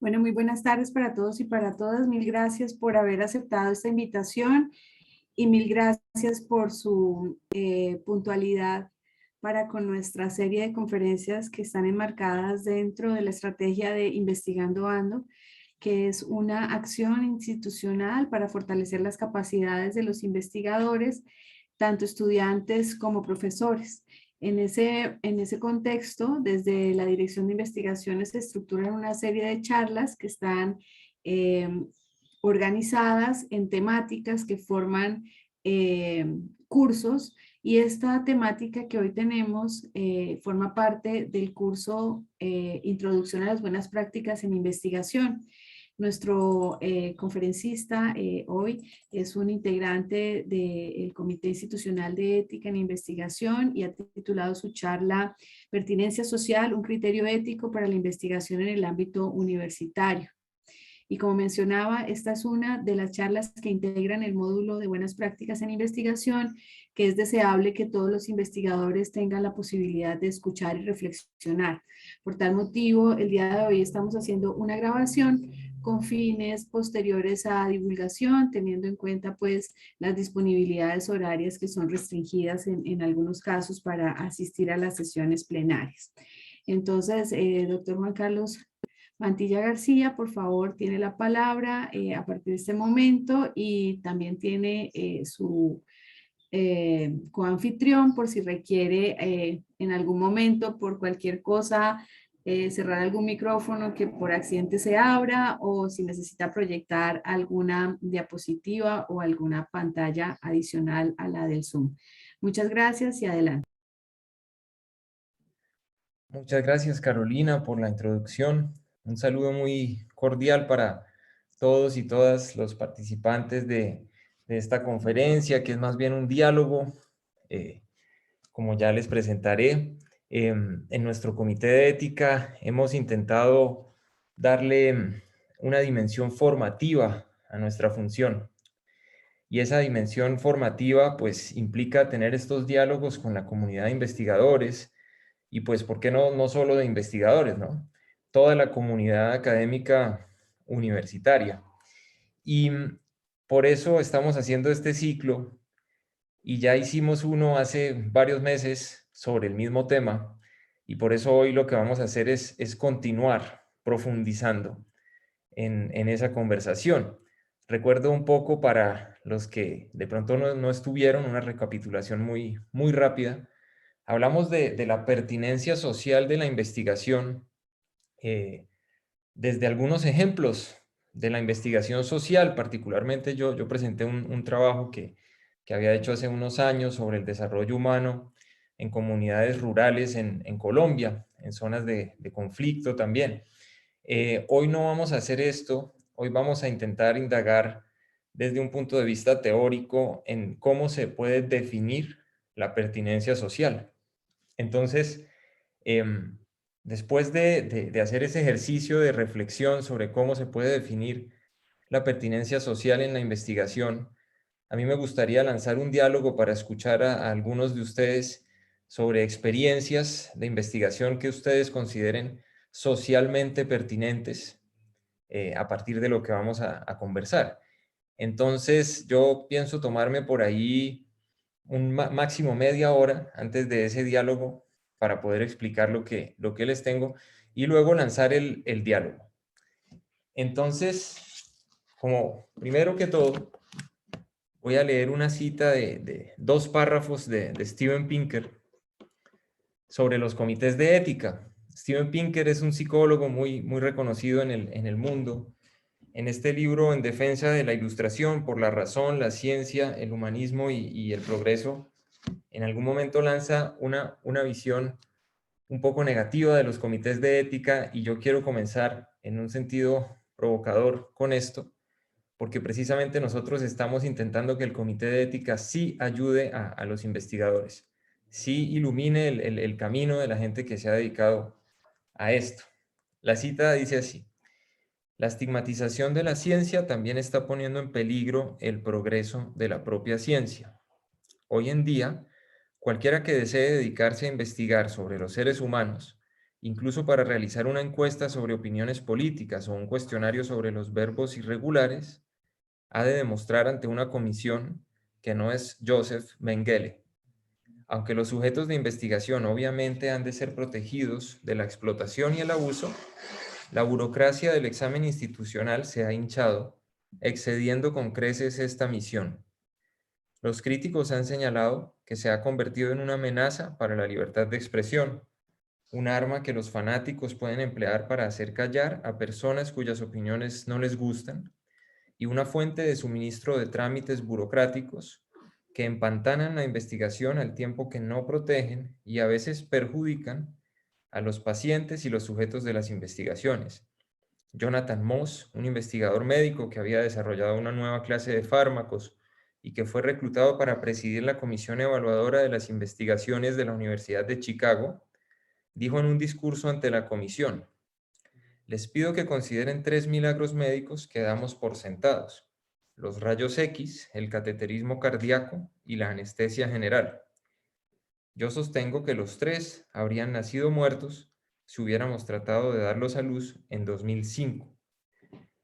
Bueno, muy buenas tardes para todos y para todas. Mil gracias por haber aceptado esta invitación y mil gracias por su puntualidad para con nuestra serie de conferencias que están enmarcadas dentro de la estrategia de Investigando Ando, que es una acción institucional para fortalecer las capacidades de los investigadores, tanto estudiantes como profesores. En ese contexto, desde la Dirección de Investigaciones se estructuran una serie de charlas que están eh, organizadas en temáticas que forman cursos, y esta temática que hoy tenemos forma parte del curso Introducción a las Buenas Prácticas en Investigación. Nuestro conferencista hoy es un integrante del Comité Institucional de Ética en Investigación y ha titulado su charla Pertinencia Social, un criterio ético para la investigación en el ámbito universitario. Y como mencionaba, esta es una de las charlas que integran el módulo de buenas prácticas en investigación, que es deseable que todos los investigadores tengan la posibilidad de escuchar y reflexionar. Por tal motivo, el día de hoy estamos haciendo una grabación con fines posteriores a divulgación, teniendo en cuenta pues las disponibilidades horarias que son restringidas en algunos casos para asistir a las sesiones plenarias. Entonces, doctor Juan Carlos Mantilla García, por favor, tiene la palabra a partir de este momento, y también tiene su coanfitrión por si requiere en algún momento, por cualquier cosa, cerrar algún micrófono que por accidente se abra, o si necesita proyectar alguna diapositiva o alguna pantalla adicional a la del Zoom. Muchas gracias y adelante. Muchas gracias, Carolina, por la introducción. Un saludo muy cordial para todos y todas los participantes de esta conferencia, que es más bien un diálogo, como ya les presentaré. En nuestro comité de ética hemos intentado darle una dimensión formativa a nuestra función. Y esa dimensión formativa, pues, implica tener estos diálogos con la comunidad de investigadores, y pues, ¿por qué no solo de investigadores, no? Toda la comunidad académica universitaria. Y por eso estamos haciendo este ciclo, y ya hicimos uno hace varios meses sobre el mismo tema, y por eso hoy lo que vamos a hacer es continuar profundizando en esa conversación. Recuerdo un poco para los que de pronto no estuvieron, una recapitulación muy rápida. Hablamos de la pertinencia social de la investigación, desde algunos ejemplos de la investigación social. Particularmente yo presenté un trabajo que había hecho hace unos años sobre el desarrollo humano en comunidades rurales en Colombia, en zonas de conflicto también. Hoy no vamos a hacer esto. Hoy vamos a intentar indagar desde un punto de vista teórico en cómo se puede definir la pertinencia social. Entonces, después de hacer ese ejercicio de reflexión sobre cómo se puede definir la pertinencia social en la investigación, a mí me gustaría lanzar un diálogo para escuchar a algunos de ustedes sobre experiencias de investigación que ustedes consideren socialmente pertinentes, a partir de lo que vamos a conversar. Entonces, yo pienso tomarme por ahí un máximo media hora antes de ese diálogo para poder explicar lo que les tengo, y luego lanzar el diálogo. Entonces, como primero que todo, voy a leer una cita de 2 párrafos de Steven Pinker sobre los comités de ética. Steven Pinker es un psicólogo muy reconocido en el mundo. En este libro, En defensa de la ilustración por la razón, la ciencia, el humanismo y el progreso, en algún momento lanza una visión un poco negativa de los comités de ética, y yo quiero comenzar en un sentido provocador con esto, porque precisamente nosotros estamos intentando que el comité de ética sí ayude a los investigadores, sí ilumine el camino de la gente que se ha dedicado a esto. La cita dice así: la estigmatización de la ciencia también está poniendo en peligro el progreso de la propia ciencia. Hoy en día, cualquiera que desee dedicarse a investigar sobre los seres humanos incluso para realizar una encuesta sobre opiniones políticas o un cuestionario sobre los verbos irregulares, ha de demostrar ante una comisión que no es Joseph Mengele. Aunque los sujetos de investigación obviamente han de ser protegidos de la explotación y el abuso, la burocracia del examen institucional se ha hinchado, excediendo con creces esta misión. Los críticos han señalado que se ha convertido en una amenaza para la libertad de expresión, un arma que los fanáticos pueden emplear para hacer callar a personas cuyas opiniones no les gustan, y una fuente de suministro de trámites burocráticos que empantanan la investigación al tiempo que no protegen y a veces perjudican a los pacientes y los sujetos de las investigaciones. Jonathan Moss, un investigador médico que había desarrollado una nueva clase de fármacos y que fue reclutado para presidir la comisión evaluadora de las investigaciones de la Universidad de Chicago, dijo en un discurso ante la comisión: les pido que consideren 3 milagros médicos que damos por sentados: los rayos X, el cateterismo cardíaco y la anestesia general. Yo sostengo que los 3 habrían nacido muertos si hubiéramos tratado de darlos a luz en 2005.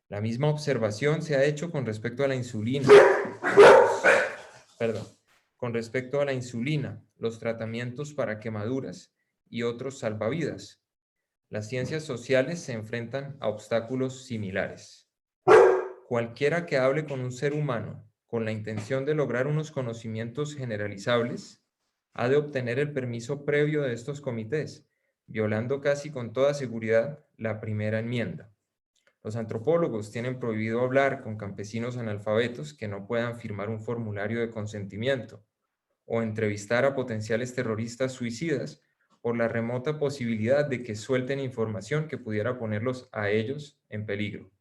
La misma observación se ha hecho con respecto a la insulina. Con respecto a la insulina, los tratamientos para quemaduras y otros salvavidas. Las ciencias sociales se enfrentan a obstáculos similares. Cualquiera que hable con un ser humano con la intención de lograr unos conocimientos generalizables ha de obtener el permiso previo de estos comités, violando casi con toda seguridad la primera enmienda. Los antropólogos tienen prohibido hablar con campesinos analfabetos que no puedan firmar un formulario de consentimiento, o entrevistar a potenciales terroristas suicidas por la remota posibilidad de que suelten información que pudiera ponerlos a ellos en peligro.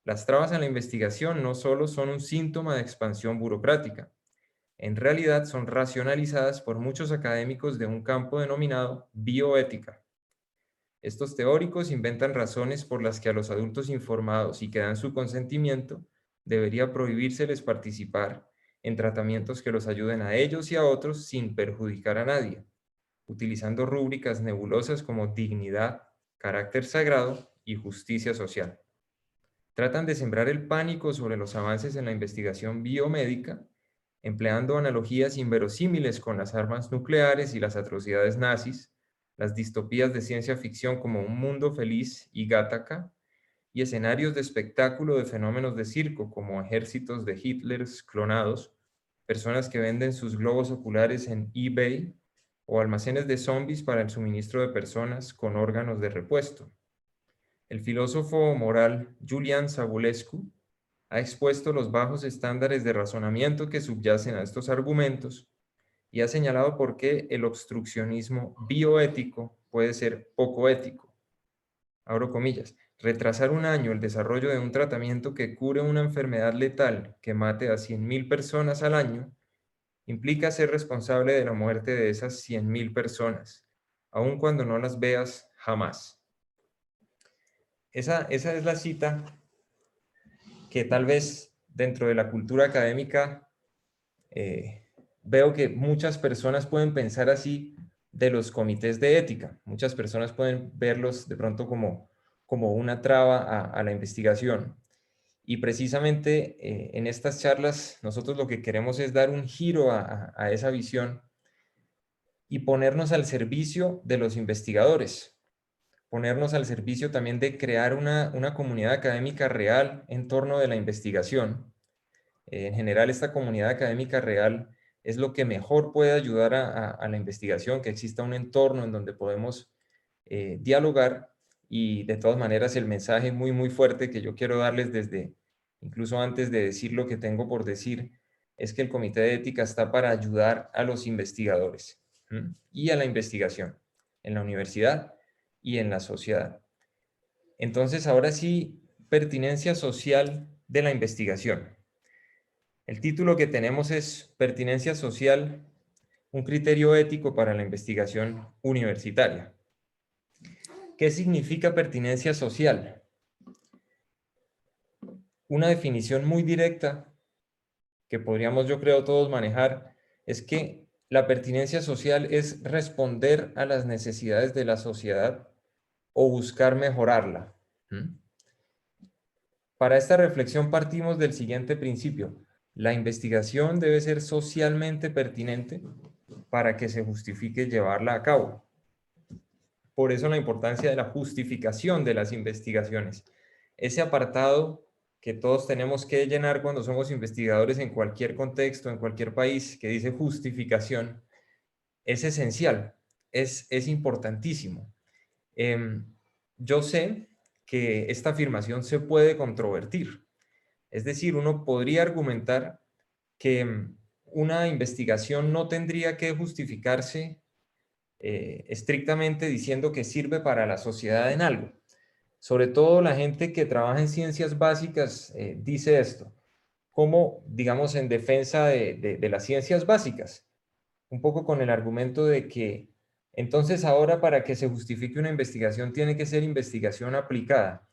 Las trabas a la investigación no solo son un síntoma de expansión burocrática, en realidad son racionalizadas por muchos académicos de un campo denominado bioética. Estos teóricos inventan razones por las que a los adultos informados y que dan su consentimiento debería prohibírseles participar en tratamientos que los ayuden a ellos y a otros sin perjudicar a nadie, utilizando rúbricas nebulosas como dignidad, carácter sagrado y justicia social. Tratan de sembrar el pánico sobre los avances en la investigación biomédica, empleando analogías inverosímiles con las armas nucleares y las atrocidades nazis, las distopías de ciencia ficción como Un Mundo Feliz y Gattaca, y escenarios de espectáculo de fenómenos de circo como ejércitos de Hitlers clonados, personas que venden sus globos oculares en eBay o almacenes de zombies para el suministro de personas con órganos de repuesto. El filósofo moral Julian Savulescu ha expuesto los bajos estándares de razonamiento que subyacen a estos argumentos y ha señalado por qué el obstruccionismo bioético puede ser poco ético. Abro comillas: retrasar un año el desarrollo de un tratamiento que cure una enfermedad letal que mate a 100.000 personas al año implica ser responsable de la muerte de esas 100.000 personas, aun cuando no las veas jamás. Esa es la cita que tal vez dentro de la cultura académica veo que muchas personas pueden pensar así de los comités de ética. Muchas personas pueden verlos de pronto como una traba a la investigación. Y precisamente en estas charlas nosotros lo que queremos es dar un giro a esa visión y ponernos al servicio de los investigadores, ponernos al servicio también de crear una comunidad académica real en torno de la investigación. En general, esta comunidad académica real es lo que mejor puede ayudar a la investigación, que exista un entorno en donde podemos dialogar. Y de todas maneras, el mensaje muy fuerte que yo quiero darles desde, incluso antes de decir lo que tengo por decir, es que el Comité de Ética está para ayudar a los investigadores y a la investigación en la universidad y en la sociedad. Entonces, ahora sí, pertinencia social de la investigación. El título que tenemos es Pertinencia social, un criterio ético para la investigación universitaria. ¿Qué significa pertinencia social? Una definición muy directa que podríamos, yo creo, todos manejar es que la pertinencia social es responder a las necesidades de la sociedad o buscar mejorarla. ¿Mm? Para esta reflexión partimos del siguiente principio. La investigación debe ser socialmente pertinente para que se justifique llevarla a cabo. Por eso la importancia de la justificación de las investigaciones. Ese apartado que todos tenemos que llenar cuando somos investigadores en cualquier contexto, en cualquier país, que dice justificación, es esencial, es importantísimo. Yo sé que esta afirmación se puede controvertir. Es decir, uno podría argumentar que una investigación no tendría que justificarse estrictamente diciendo que sirve para la sociedad en algo. Sobre todo la gente que trabaja en ciencias básicas dice esto, como digamos en defensa de las ciencias básicas, un poco con el argumento de que entonces ahora para que se justifique una investigación tiene que ser investigación aplicada.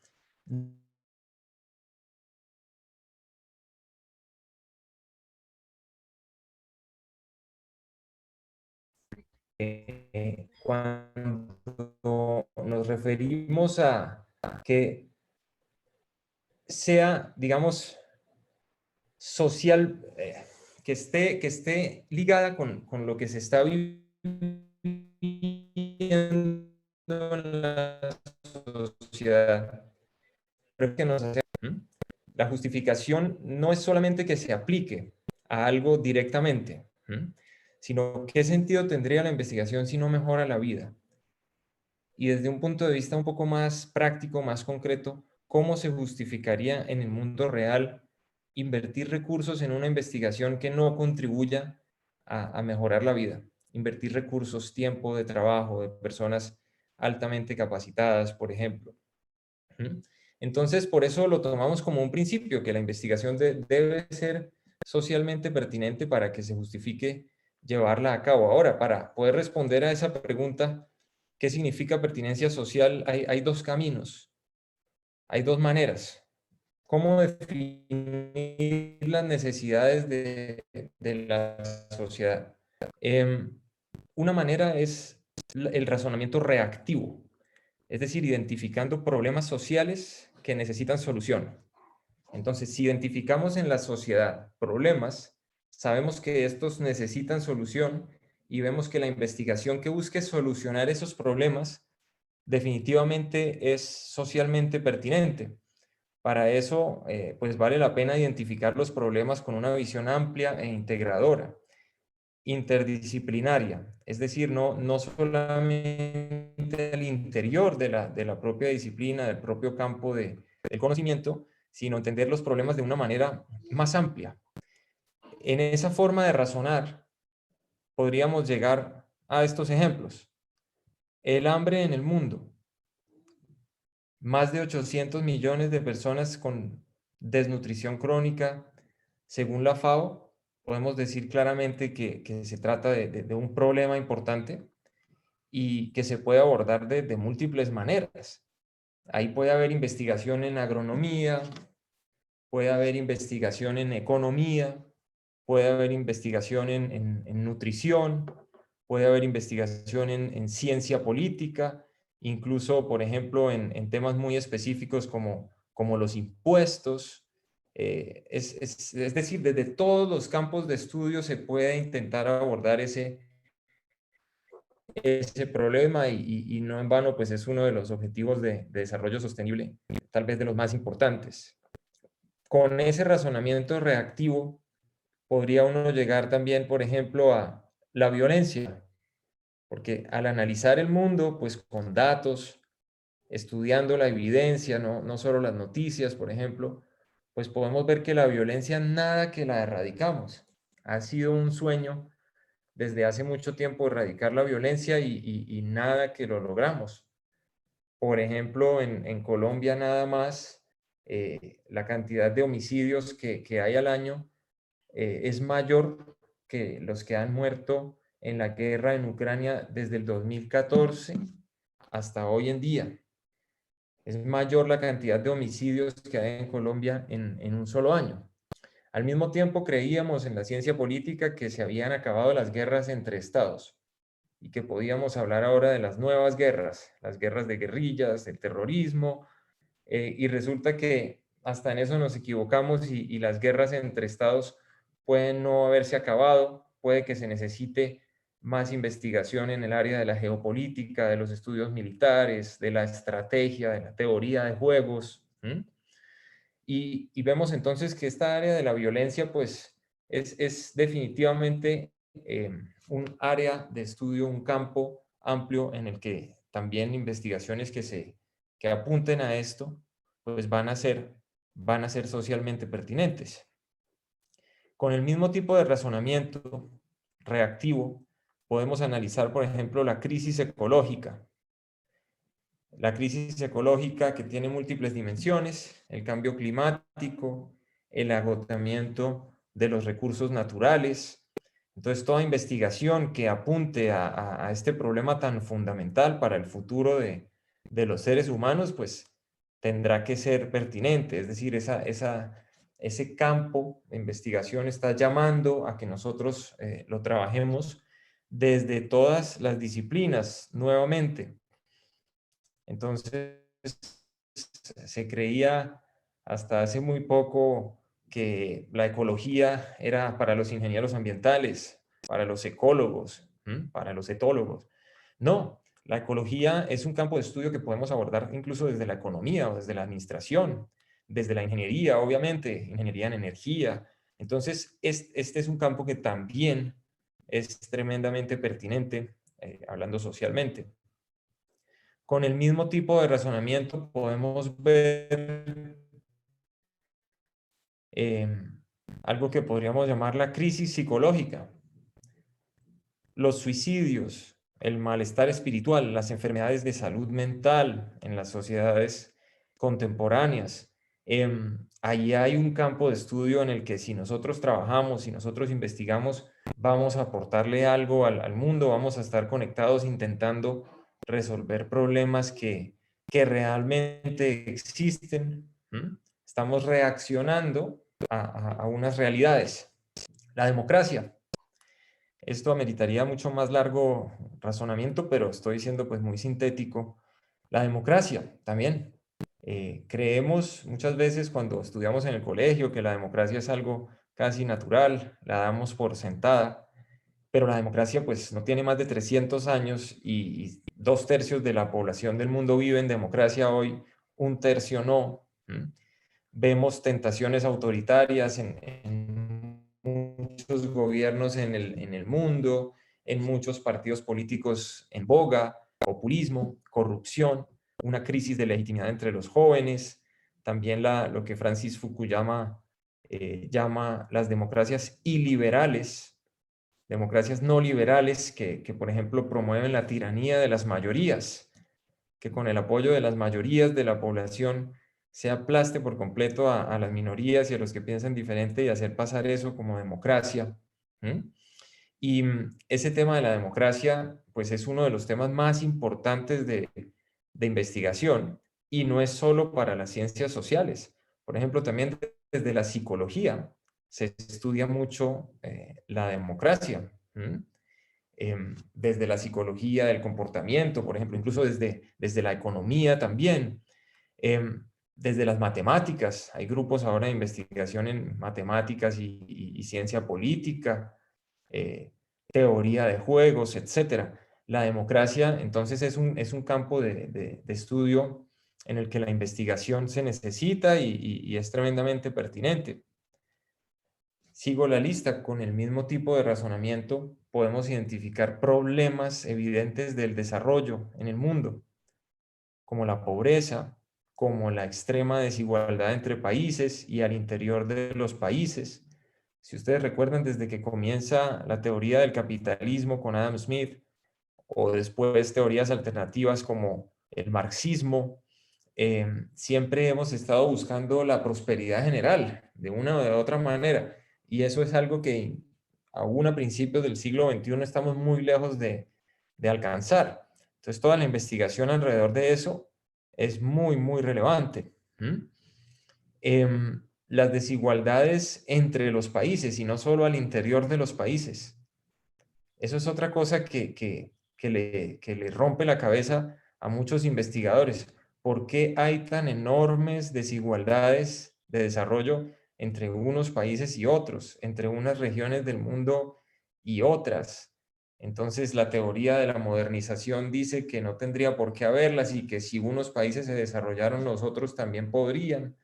Cuando nos referimos a que sea, digamos, social, que esté ligada con lo que se está viviendo en la sociedad. Creo que nos hace, la justificación no es solamente que se aplique a algo directamente, sino qué sentido tendría la investigación si no mejora la vida. Y desde un punto de vista un poco más práctico, más concreto, ¿cómo se justificaría en el mundo real invertir recursos en una investigación que no contribuya a mejorar la vida? Invertir recursos, tiempo de trabajo de personas altamente capacitadas, por ejemplo. Entonces, por eso lo tomamos como un principio, que la investigación debe ser socialmente pertinente para que se justifique llevarla a cabo. Ahora, para poder responder a esa pregunta, ¿qué significa pertinencia social? Hay dos caminos, hay dos maneras. ¿Cómo definir las necesidades de la sociedad? Una manera es el razonamiento reactivo, es decir, identificando problemas sociales que necesitan solución. Entonces, si identificamos en la sociedad problemas, sabemos que estos necesitan solución y vemos que la investigación que busque solucionar esos problemas definitivamente es socialmente pertinente. Para eso, pues vale la pena identificar los problemas con una visión amplia e integradora, interdisciplinaria, es decir, no solamente al interior de la propia disciplina, del propio campo del conocimiento, sino entender los problemas de una manera más amplia. En esa forma de razonar, podríamos llegar a estos ejemplos. El hambre en el mundo. Más de 800 millones de personas con desnutrición crónica. Según la FAO, podemos decir claramente que se trata de un problema importante y que se puede abordar de múltiples maneras. Ahí puede haber investigación en agronomía, puede haber investigación en economía, puede haber investigación en nutrición, puede haber investigación en ciencia política, incluso, por ejemplo, en temas muy específicos como los impuestos. Es decir, desde todos los campos de estudio se puede intentar abordar ese problema y no en vano, pues es uno de los objetivos de desarrollo sostenible, tal vez de los más importantes. Con ese razonamiento reactivo, podría uno llegar también, por ejemplo, a la violencia, porque al analizar el mundo, pues con datos, estudiando la evidencia, no solo las noticias, por ejemplo, pues podemos ver que la violencia nada que la erradicamos. Ha sido un sueño desde hace mucho tiempo erradicar la violencia y nada que lo logramos. Por ejemplo, en Colombia nada más, la cantidad de homicidios que hay al año es mayor que los que han muerto en la guerra en Ucrania desde el 2014 hasta hoy en día. Es mayor la cantidad de homicidios que hay en Colombia en un solo año. Al mismo tiempo creíamos en la ciencia política que se habían acabado las guerras entre estados y que podíamos hablar ahora de las nuevas guerras, las guerras de guerrillas, el terrorismo, y resulta que hasta en eso nos equivocamos y las guerras entre estados pueden no haberse acabado, puede que se necesite más investigación en el área de la geopolítica, de los estudios militares, de la estrategia, de la teoría de juegos. Y vemos entonces que esta área de la violencia pues es definitivamente un área de estudio, un campo amplio en el que también investigaciones que apunten a esto pues van a ser socialmente pertinentes. Con el mismo tipo de razonamiento reactivo podemos analizar, por ejemplo, la crisis ecológica. La crisis ecológica que tiene múltiples dimensiones, el cambio climático, el agotamiento de los recursos naturales. Entonces, toda investigación que apunte a este problema tan fundamental para el futuro de los seres humanos, pues tendrá que ser pertinente. Es decir, ese campo de investigación está llamando a que nosotros lo trabajemos desde todas las disciplinas nuevamente. Entonces, se creía hasta hace muy poco que la ecología era para los ingenieros ambientales, para los ecólogos, para los etólogos. No, la ecología es un campo de estudio que podemos abordar incluso desde la economía o desde la administración, desde la ingeniería, obviamente, ingeniería en energía. Entonces, este es un campo que también es tremendamente pertinente, hablando socialmente. Con el mismo tipo de razonamiento podemos ver algo que podríamos llamar la crisis psicológica, los suicidios, el malestar espiritual, las enfermedades de salud mental en las sociedades contemporáneas. Ahí hay un campo de estudio en el que si nosotros trabajamos, si nosotros investigamos, vamos a aportarle algo al mundo, vamos a estar conectados intentando resolver problemas que realmente existen. Estamos reaccionando a unas realidades. La democracia. Esto ameritaría mucho más largo razonamiento, pero estoy siendo pues muy sintético. La democracia también. Creemos muchas veces cuando estudiamos en el colegio que la democracia es algo casi natural, la damos por sentada, pero la democracia pues no tiene más de 300 años y 2/3 de la población del mundo vive en democracia hoy, 1/3 no. Vemos tentaciones autoritarias en muchos gobiernos en el mundo, en muchos partidos políticos en boga, populismo, corrupción, una crisis de legitimidad entre los jóvenes, también lo que Francis Fukuyama llama las democracias iliberales, democracias no liberales que, por ejemplo, promueven la tiranía de las mayorías, que con el apoyo de las mayorías de la población se aplaste por completo a las minorías y a los que piensan diferente y hacer pasar eso como democracia. Y ese tema de la democracia, pues es uno de los temas más importantes de investigación y no es solo para las ciencias sociales. Por ejemplo, también desde la psicología se estudia mucho la democracia. Desde la psicología del comportamiento, por ejemplo, incluso desde la economía también, desde las matemáticas. Hay grupos ahora de investigación en matemáticas y ciencia política, teoría de juegos, etc. La democracia, entonces, es un campo de estudio en el que la investigación se necesita y es tremendamente pertinente. Sigo la lista. Con el mismo tipo de razonamiento podemos identificar problemas evidentes del desarrollo en el mundo, como la pobreza, como la extrema desigualdad entre países y al interior de los países. Si ustedes recuerdan, desde que comienza la teoría del capitalismo con Adam Smith, o después teorías alternativas como el marxismo, siempre hemos estado buscando la prosperidad general de una o de otra manera. Y eso es algo que aún a principios del siglo XXI estamos muy lejos de alcanzar. Entonces, toda la investigación alrededor de eso es muy, muy relevante. las desigualdades entre los países y no solo al interior de los países. Eso es otra cosa que le rompe la cabeza a muchos investigadores. ¿Por qué hay tan enormes desigualdades de desarrollo entre unos países y otros, entre unas regiones del mundo y otras? Entonces, la teoría de la modernización dice que no tendría por qué haberlas y que si unos países se desarrollaron, los otros también podrían.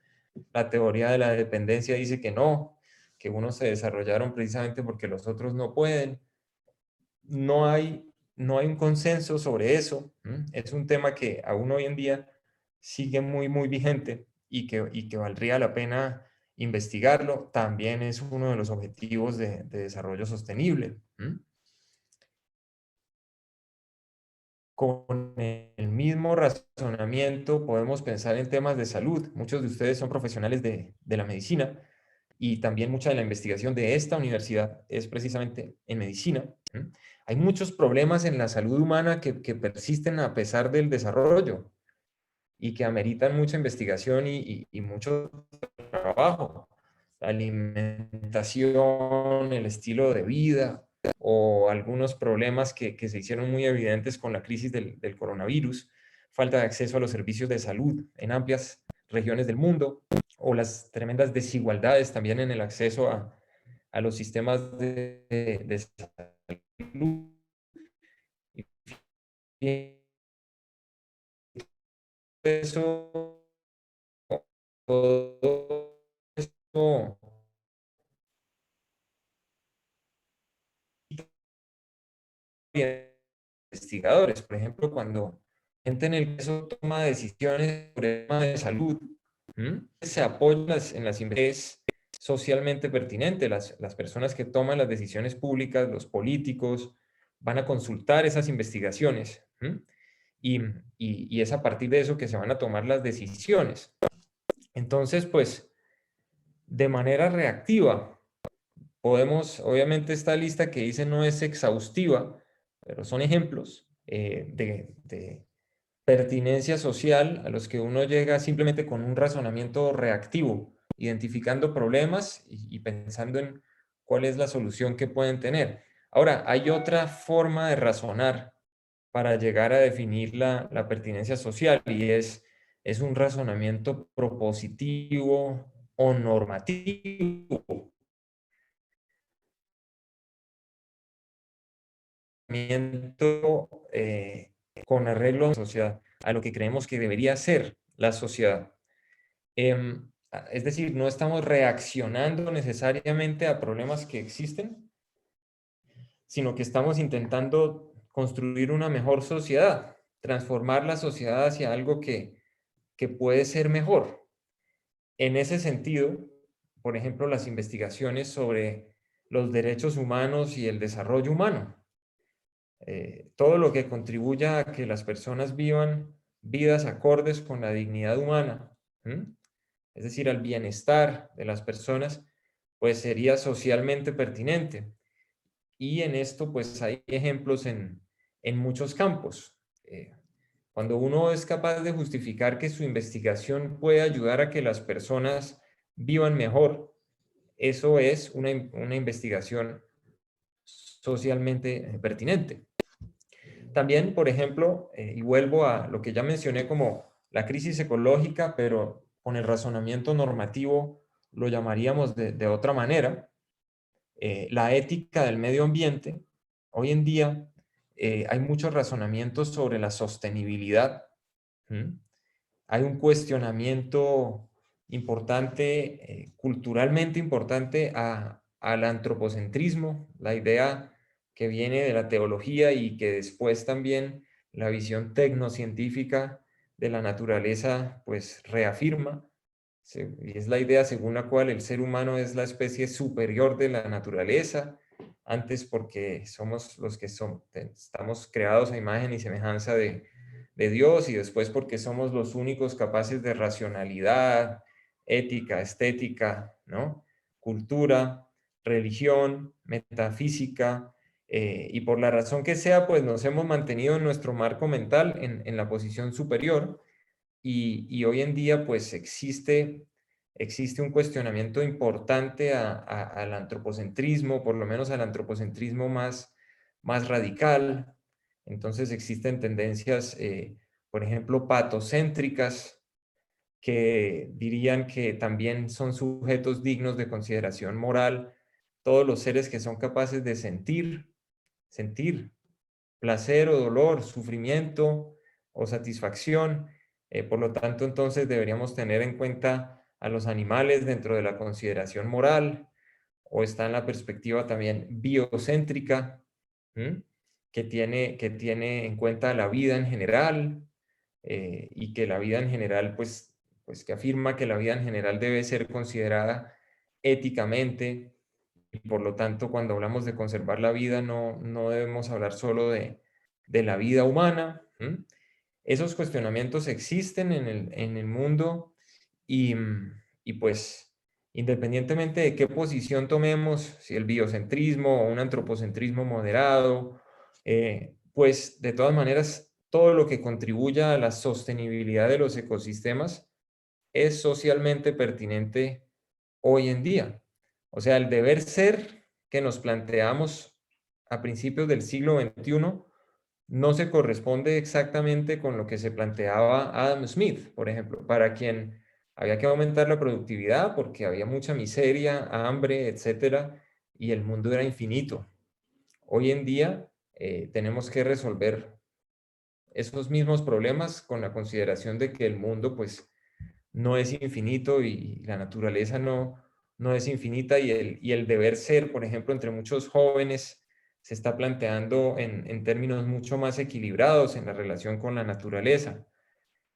La teoría de la dependencia dice que no, que unos se desarrollaron precisamente porque los otros no pueden. No hay un consenso sobre eso. Es un tema que aún hoy en día sigue muy, muy vigente y que valdría la pena investigarlo. También es uno de los objetivos de desarrollo sostenible. Con el mismo razonamiento podemos pensar en temas de salud. Muchos de ustedes son profesionales de la medicina y también mucha de la investigación de esta universidad es precisamente en medicina. Hay muchos problemas en la salud humana que persisten a pesar del desarrollo y que ameritan mucha investigación y mucho trabajo. La alimentación, el estilo de vida o algunos problemas que se hicieron muy evidentes con la crisis del coronavirus, falta de acceso a los servicios de salud en amplias regiones del mundo o las tremendas desigualdades también en el acceso a los sistemas de salud. Y eso, todo esto investigadores, por ejemplo, cuando gente en el caso toma decisiones sobre temas de salud, se apoyan en las investigaciones socialmente pertinentes. Las personas que toman las decisiones públicas, los políticos, van a consultar esas investigaciones y es a partir de eso que se van a tomar las decisiones. Entonces, pues, de manera reactiva, podemos, obviamente esta lista que hice no es exhaustiva, pero son ejemplos de pertinencia social a los que uno llega simplemente con un razonamiento reactivo, identificando problemas y pensando en cuál es la solución que pueden tener. Ahora, hay otra forma de razonar para llegar a definir la pertinencia social y es un razonamiento propositivo o normativo. Con arreglo a la sociedad, a lo que creemos que debería ser la sociedad. Es decir, no estamos reaccionando necesariamente a problemas que existen, sino que estamos intentando construir una mejor sociedad, transformar la sociedad hacia algo que puede ser mejor. En ese sentido, por ejemplo, las investigaciones sobre los derechos humanos y el desarrollo humano. Todo lo que contribuya a que las personas vivan vidas acordes con la dignidad humana, es decir, al bienestar de las personas, pues sería socialmente pertinente. Y en esto, pues hay ejemplos en muchos campos. Cuando uno es capaz de justificar que su investigación puede ayudar a que las personas vivan mejor, eso es una investigación socialmente pertinente. También, por ejemplo, y vuelvo a lo que ya mencioné como la crisis ecológica, pero con el razonamiento normativo lo llamaríamos de otra manera, la ética del medio ambiente. Hoy en día hay muchos razonamientos sobre la sostenibilidad. Hay un cuestionamiento importante, culturalmente importante al antropocentrismo, la idea que viene de la teología y que después también la visión tecnocientífica de la naturaleza pues reafirma. Y es la idea según la cual el ser humano es la especie superior de la naturaleza, antes porque somos los que estamos creados a imagen y semejanza de Dios y después porque somos los únicos capaces de racionalidad, ética, estética, ¿no? Cultura, religión, metafísica, y por la razón que sea, pues nos hemos mantenido en nuestro marco mental en la posición superior y hoy en día pues existe existe un cuestionamiento importante al antropocentrismo, por lo menos al antropocentrismo más radical. Entonces existen tendencias, por ejemplo, patocéntricas, que dirían que también son sujetos dignos de consideración moral todos los seres que son capaces de sentir placer o dolor, sufrimiento o satisfacción. Por lo tanto, entonces deberíamos tener en cuenta a los animales dentro de la consideración moral, o está en la perspectiva también biocéntrica, ¿m? que tiene en cuenta la vida en general, y que la vida en general, pues que afirma que la vida en general debe ser considerada éticamente, y por lo tanto cuando hablamos de conservar la vida no debemos hablar solo de la vida humana. Esos cuestionamientos existen en el mundo, y pues independientemente de qué posición tomemos, si el biocentrismo o un antropocentrismo moderado, pues de todas maneras todo lo que contribuya a la sostenibilidad de los ecosistemas es socialmente pertinente hoy en día. O sea, el deber ser que nos planteamos a principios del siglo XXI no se corresponde exactamente con lo que se planteaba Adam Smith, por ejemplo, para quien había que aumentar la productividad porque había mucha miseria, hambre, etcétera, y el mundo era infinito. Hoy en día tenemos que resolver esos mismos problemas con la consideración de que el mundo, pues, no es infinito, y la naturaleza no es infinita, y el deber ser, por ejemplo, entre muchos jóvenes se está planteando en términos mucho más equilibrados en la relación con la naturaleza.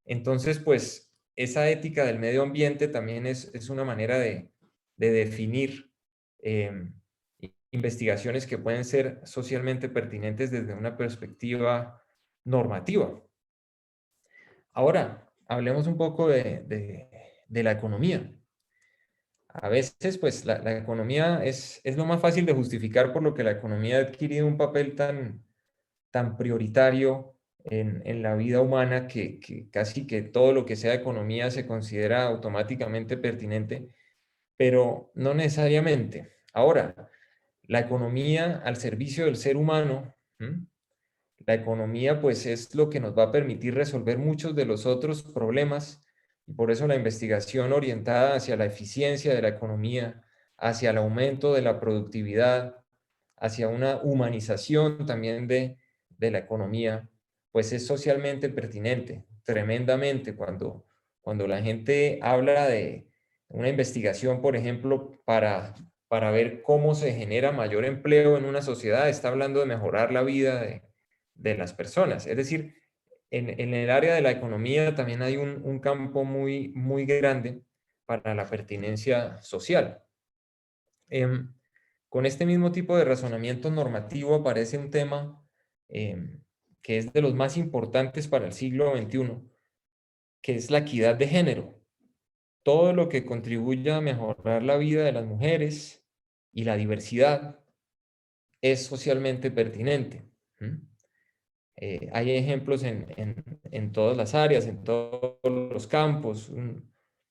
Entonces, pues esa ética del medio ambiente también es una manera de definir eh, investigaciones que pueden ser socialmente pertinentes desde una perspectiva normativa. Ahora, hablemos un poco de la economía. A veces, pues, la economía es lo más fácil de justificar, por lo que la economía ha adquirido un papel tan prioritario en la vida humana, que casi que todo lo que sea economía se considera automáticamente pertinente, pero no necesariamente. Ahora, la economía al servicio del ser humano, ¿m? La economía, pues, es lo que nos va a permitir resolver muchos de los otros problemas, y por eso la investigación orientada hacia la eficiencia de la economía, hacia el aumento de la productividad, hacia una humanización también de la economía, pues es socialmente pertinente, tremendamente. Cuando la gente habla de una investigación, por ejemplo, para ver cómo se genera mayor empleo en una sociedad, está hablando de mejorar la vida de las personas. Es decir, en el área de la economía también hay un campo muy grande para la pertinencia social. Em, con este mismo tipo de razonamiento normativo aparece un tema que es de los más importantes para el siglo XXI, que es la equidad de género. Todo lo que contribuya a mejorar la vida de las mujeres y la diversidad es socialmente pertinente. Hay ejemplos en todas las áreas, en todos los campos.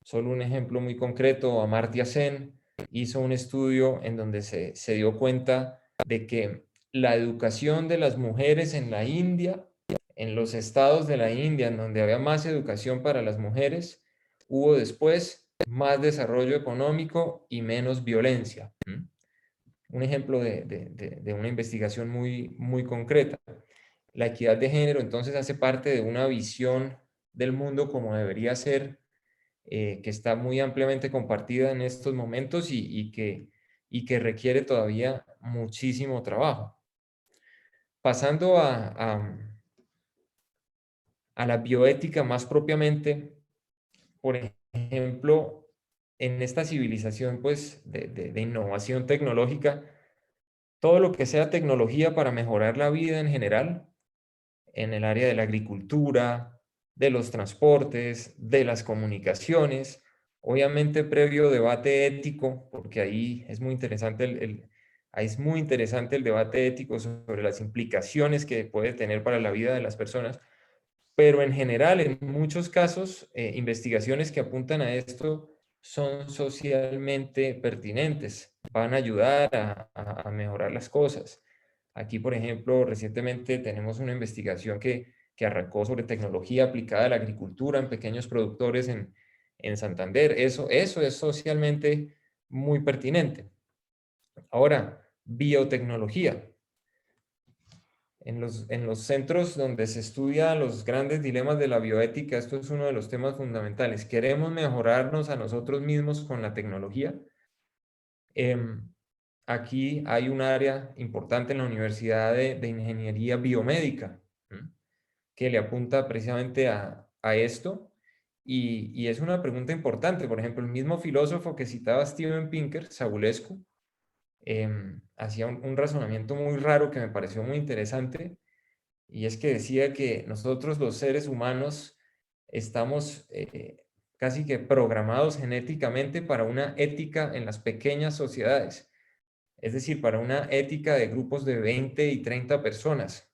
Solo un ejemplo muy concreto: Amartya Sen hizo un estudio en donde se dio cuenta de que la educación de las mujeres en la India, en los estados de la India en donde había más educación para las mujeres, hubo después más desarrollo económico y menos violencia. Un ejemplo de una investigación muy concreta. La equidad de género entonces hace parte de una visión del mundo como debería ser, que está muy ampliamente compartida en estos momentos, y que requiere todavía muchísimo trabajo. Pasando a la bioética más propiamente, por ejemplo, en esta civilización, pues, de innovación tecnológica, todo lo que sea tecnología para mejorar la vida en general, en el área de la agricultura, de los transportes, de las comunicaciones, obviamente previo debate ético, porque ahí es muy interesante ahí es muy interesante el debate ético sobre las implicaciones que puede tener para la vida de las personas, pero en general, en muchos casos, investigaciones que apuntan a esto son socialmente pertinentes, van a ayudar a mejorar las cosas. Aquí, por ejemplo, recientemente tenemos una investigación que arrancó sobre tecnología aplicada a la agricultura en pequeños productores en Santander. Eso es socialmente muy pertinente. Ahora, biotecnología. En los centros donde se estudian los grandes dilemas de la bioética, esto es uno de los temas fundamentales. ¿Queremos mejorarnos a nosotros mismos con la tecnología? Aquí hay un área importante en la Universidad de Ingeniería Biomédica, ¿m? Que le apunta precisamente a esto. Y es una pregunta importante. Por ejemplo, el mismo filósofo que citaba Steven Pinker, Savulescu, hacía un razonamiento muy raro que me pareció muy interesante, y es que decía que nosotros los seres humanos estamos casi que programados genéticamente para una ética en las pequeñas sociedades, es decir, para una ética de grupos de 20 y 30 personas,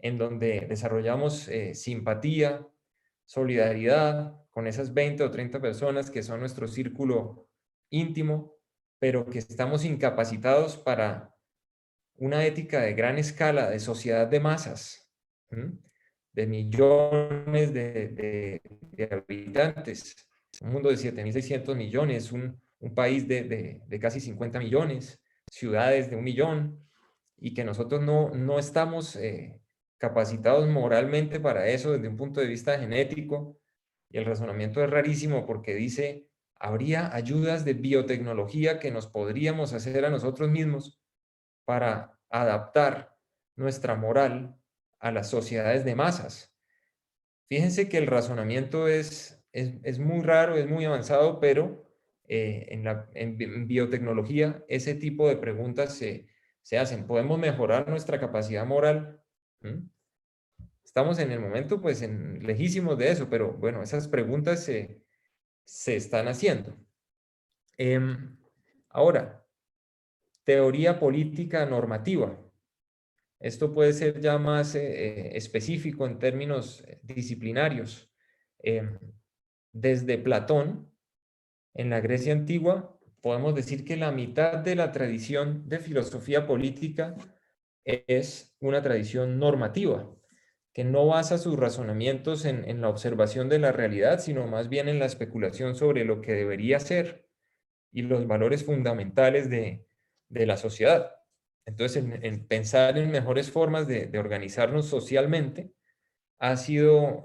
en donde desarrollamos simpatía, solidaridad con esas 20 o 30 personas que son nuestro círculo íntimo, pero que estamos incapacitados para una ética de gran escala, de sociedad de masas, ¿m? De millones de habitantes, un mundo de 7.600 millones, un país de casi 50 millones, ciudades de 1 millón, y que nosotros no estamos capacitados moralmente para eso desde un punto de vista genético. Y el razonamiento es rarísimo porque dice, habría ayudas de biotecnología que nos podríamos hacer a nosotros mismos para adaptar nuestra moral a las sociedades de masas. Fíjense que el razonamiento es muy raro, es muy avanzado, pero en biotecnología ese tipo de preguntas se hacen. ¿Podemos mejorar nuestra capacidad moral? ¿Mm? Estamos en el momento, pues, lejísimos de eso, pero bueno, esas preguntas se están haciendo. Ahora, teoría política normativa. Esto puede ser ya más específico en términos disciplinarios. Desde Platón, en la Grecia antigua, podemos decir que la mitad de la tradición de filosofía política es una tradición normativa, que no basa sus razonamientos en la observación de la realidad, sino más bien en la especulación sobre lo que debería ser y los valores fundamentales de la sociedad. Entonces, en pensar en mejores formas de organizarnos socialmente ha sido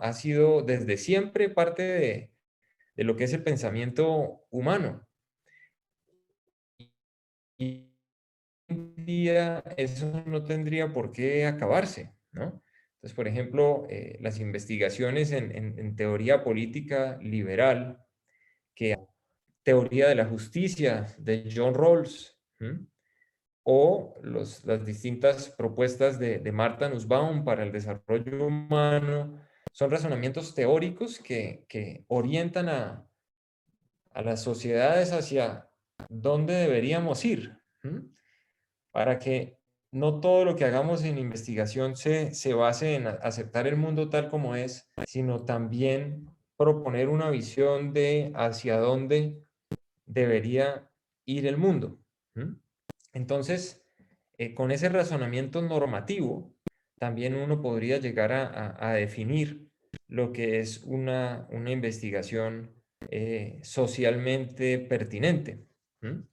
desde siempre parte de lo que es el pensamiento humano. Y hoy en día eso no tendría por qué acabarse, ¿no? Entonces, por ejemplo, las investigaciones en teoría política liberal, que teoría de la justicia de John Rawls, ¿m? O las distintas propuestas de Martha Nussbaum para el desarrollo humano, son razonamientos teóricos que orientan a las sociedades hacia dónde deberíamos ir, ¿m? Para que no todo lo que hagamos en investigación se base en aceptar el mundo tal como es, sino también proponer una visión de hacia dónde debería ir el mundo. ¿M? Entonces, con ese razonamiento normativo, también uno podría llegar a definir lo que es una investigación socialmente pertinente. ¿M?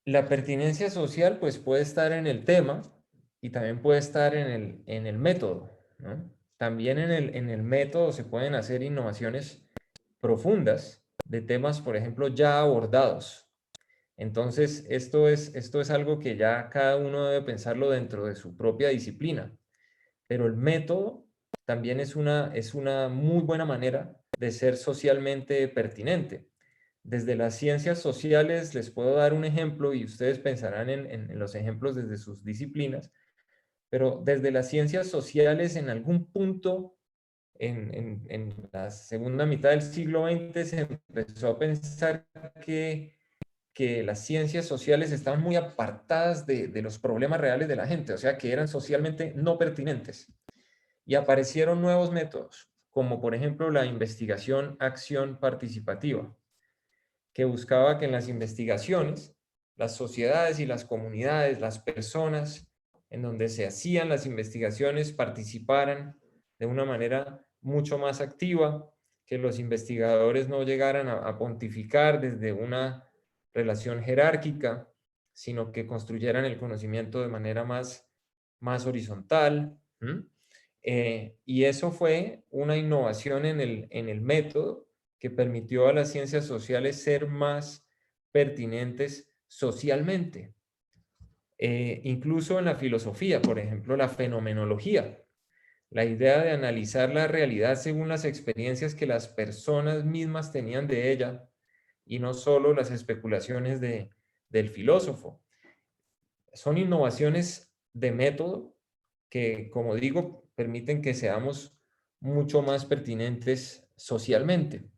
La pertinencia social, pues, puede estar en el tema y también puede estar en el método, ¿no? También en el método se pueden hacer innovaciones profundas de temas, por ejemplo, ya abordados. Entonces, esto es algo que ya cada uno debe pensarlo dentro de su propia disciplina. Pero el método también es una muy buena manera de ser socialmente pertinente. Desde las ciencias sociales les puedo dar un ejemplo y ustedes pensarán en los ejemplos desde sus disciplinas, pero desde las ciencias sociales en algún punto en la segunda mitad del siglo XX se empezó a pensar que las ciencias sociales estaban muy apartadas de los problemas reales de la gente, o sea, que eran socialmente no pertinentes. Y aparecieron nuevos métodos. como por ejemplo la investigación acción participativa, que buscaba que en las investigaciones las sociedades y las comunidades, las personas en donde se hacían las investigaciones participaran de una manera mucho más activa, que los investigadores no llegaran a pontificar desde una relación jerárquica, sino que construyeran el conocimiento de manera más horizontal. Y eso fue una innovación en el método que permitió a las ciencias sociales ser más pertinentes socialmente. Incluso en la filosofía, por ejemplo, la fenomenología, la idea de analizar la realidad según las experiencias que las personas mismas tenían de ella y no solo las especulaciones del filósofo. Son innovaciones de método que, como digo, permiten que seamos mucho más pertinentes socialmente.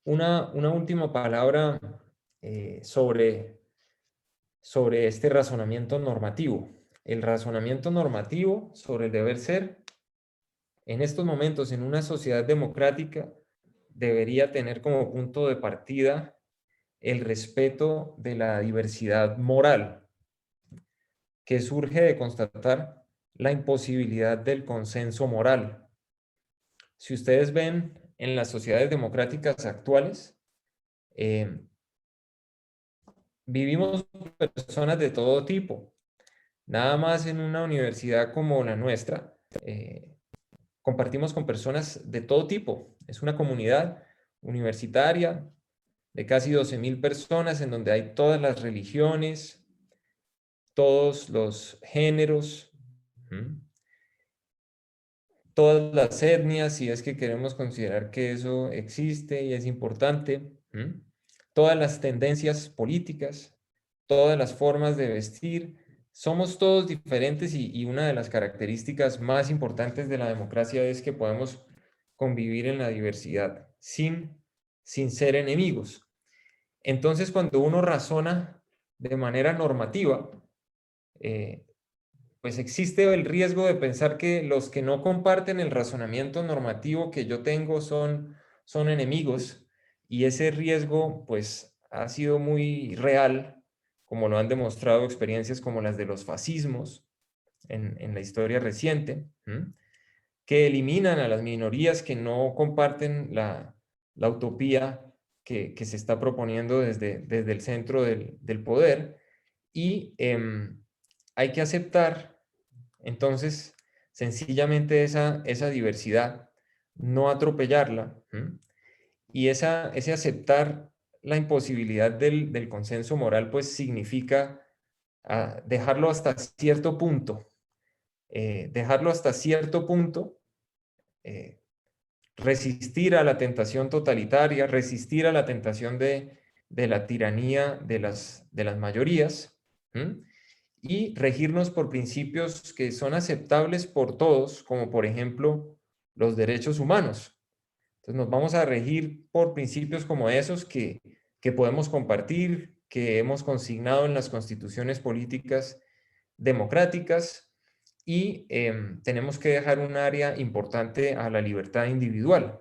Una última palabra sobre este razonamiento normativo. El razonamiento normativo sobre el deber ser, en estos momentos, en una sociedad democrática, debería tener como punto de partida el respeto de la diversidad moral, que surge de constatar la imposibilidad del consenso moral. Si ustedes ven en las sociedades democráticas actuales, vivimos personas de todo tipo. Nada más en una universidad como la nuestra, compartimos con personas de todo tipo. Es una comunidad universitaria de casi 12.000 personas en donde hay todas las religiones, todos los géneros, todas las etnias, si es que queremos considerar que eso existe y es importante, todas las tendencias políticas, todas las formas de vestir. Somos todos diferentes y una de las características más importantes de la democracia es que podemos convivir en la diversidad sin ser enemigos. Entonces, cuando uno razona de manera normativa, pues existe el riesgo de pensar que los que no comparten el razonamiento normativo que yo tengo son enemigos, y ese riesgo pues ha sido muy real, como lo han demostrado experiencias como las de los fascismos en la historia reciente, que eliminan a las minorías que no comparten la utopía que se está proponiendo desde el centro del poder. Y hay que aceptar entonces sencillamente esa diversidad, no atropellarla, y ese aceptar la imposibilidad del consenso moral pues significa dejarlo hasta cierto punto, resistir a la tentación totalitaria, resistir a la tentación de la tiranía de las mayorías, y regirnos por principios que son aceptables por todos, como por ejemplo los derechos humanos. Entonces nos vamos a regir por principios como esos que podemos compartir, que hemos consignado en las constituciones políticas democráticas, y tenemos que dejar un área importante a la libertad individual.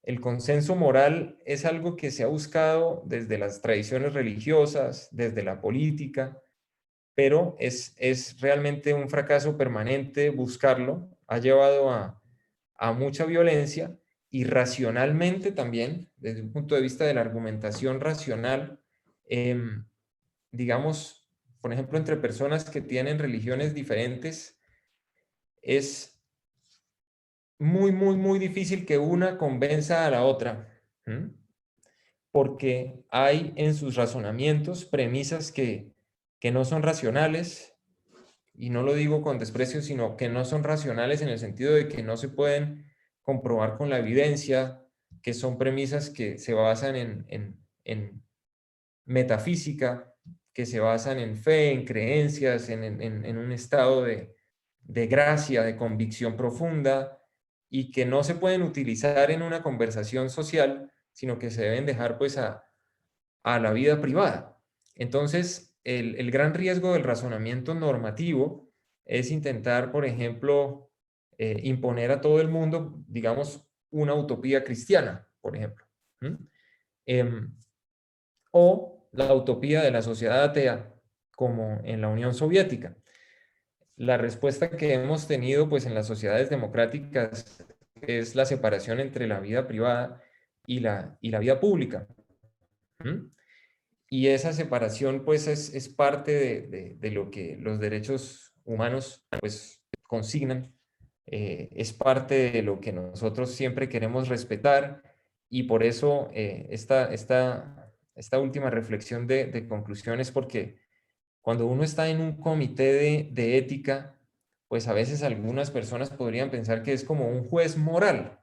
El consenso moral es algo que se ha buscado desde las tradiciones religiosas, desde la política, pero es realmente un fracaso permanente buscarlo. Ha llevado a mucha violencia, y racionalmente también, desde un punto de vista de la argumentación racional, digamos, por ejemplo, entre personas que tienen religiones diferentes, es muy, muy, muy difícil que una convenza a la otra, porque hay en sus razonamientos premisas que no son racionales, y no lo digo con desprecio, sino que no son racionales en el sentido de que no se pueden comprobar con la evidencia, que son premisas que se basan en metafísica, que se basan en fe, en creencias, en un estado de gracia, de convicción profunda, y que no se pueden utilizar en una conversación social, sino que se deben dejar pues a la vida privada. Entonces, el gran riesgo del razonamiento normativo es intentar, por ejemplo, imponer a todo el mundo, digamos, una utopía cristiana, por ejemplo. O la utopía de la sociedad atea, como en la Unión Soviética. La respuesta que hemos tenido pues, en las sociedades democráticas es la separación entre la vida privada y la vida pública. Y esa separación pues, es parte de lo que los derechos humanos pues, consignan. Es parte de lo que nosotros siempre queremos respetar y por eso esta última reflexión de conclusión es porque cuando uno está en un comité de ética, pues a veces algunas personas podrían pensar que es como un juez moral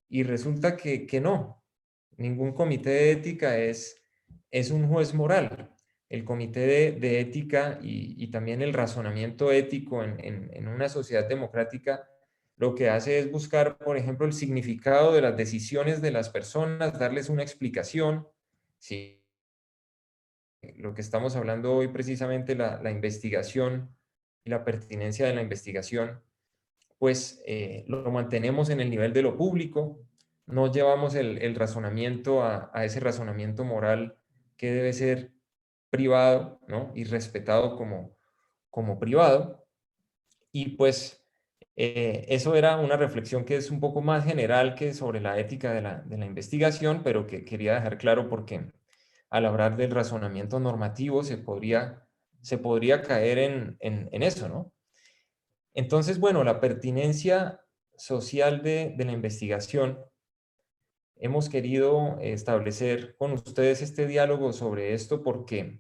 y resulta que no. Ningún comité de ética es un juez moral. El comité de ética y también el razonamiento ético en una sociedad democrática lo que hace es buscar, por ejemplo, el significado de las decisiones de las personas, darles una explicación. Sí, lo que estamos hablando hoy precisamente, la investigación y la pertinencia de la investigación, pues lo mantenemos en el nivel de lo público, no llevamos el razonamiento a ese razonamiento moral que debe ser privado, ¿no? Y respetado como privado. Y pues eso era una reflexión que es un poco más general que sobre la ética de la investigación, pero que quería dejar claro porque al hablar del razonamiento normativo se podría caer en eso, ¿no? Entonces, bueno, la pertinencia social de la investigación, hemos querido establecer con ustedes este diálogo sobre esto porque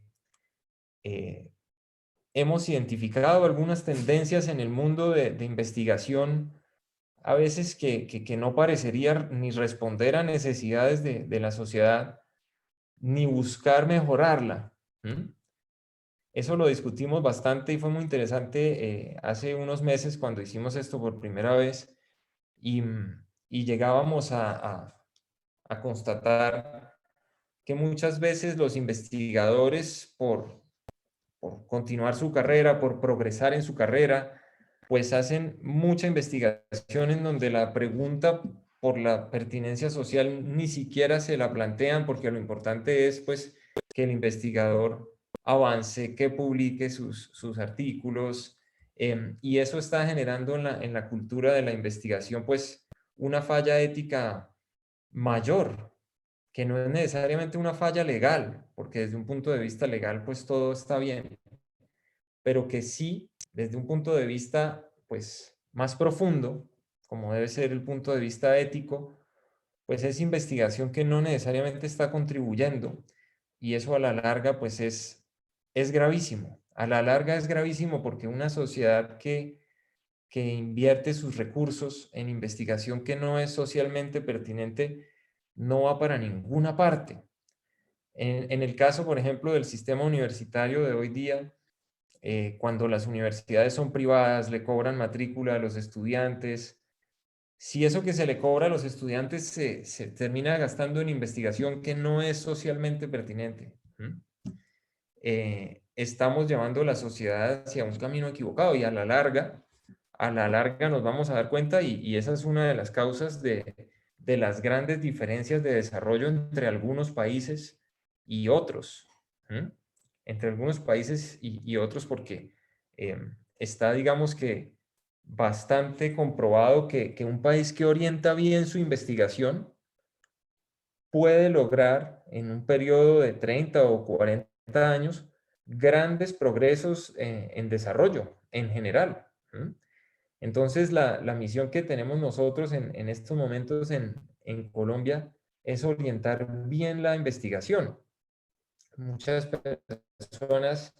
eh, hemos identificado algunas tendencias en el mundo de investigación, a veces que no parecería ni responder a necesidades de la sociedad, ni buscar mejorarla. Eso lo discutimos bastante y fue muy interesante hace unos meses cuando hicimos esto por primera vez y llegábamos a constatar que muchas veces los investigadores, por continuar su carrera, por progresar en su carrera, pues hacen mucha investigación en donde la pregunta por la pertinencia social ni siquiera se la plantean porque lo importante es pues que el investigador avance, que publique sus artículos y eso está generando en la cultura de la investigación pues una falla ética mayor, que no es necesariamente una falla legal, porque desde un punto de vista legal pues todo está bien, pero que sí, desde un punto de vista, pues, más profundo, como debe ser el punto de vista ético, pues es investigación que no necesariamente está contribuyendo y eso a la larga, pues es gravísimo. A la larga es gravísimo porque una sociedad que invierte sus recursos en investigación que no es socialmente pertinente, no va para ninguna parte. En el caso, por ejemplo, del sistema universitario de hoy día, cuando las universidades son privadas, le cobran matrícula a los estudiantes. Si eso que se le cobra a los estudiantes se termina gastando en investigación que no es socialmente pertinente, estamos llevando la sociedad hacia un camino equivocado y a la larga nos vamos a dar cuenta y esa es una de las causas de las grandes diferencias de desarrollo entre algunos países y otros. Entre algunos países y otros porque está, digamos que, bastante comprobado que un país que orienta bien su investigación puede lograr en un periodo de 30 o 40 años grandes progresos en desarrollo en general. Entonces, la misión que tenemos nosotros en estos momentos en Colombia es orientar bien la investigación. Muchas personas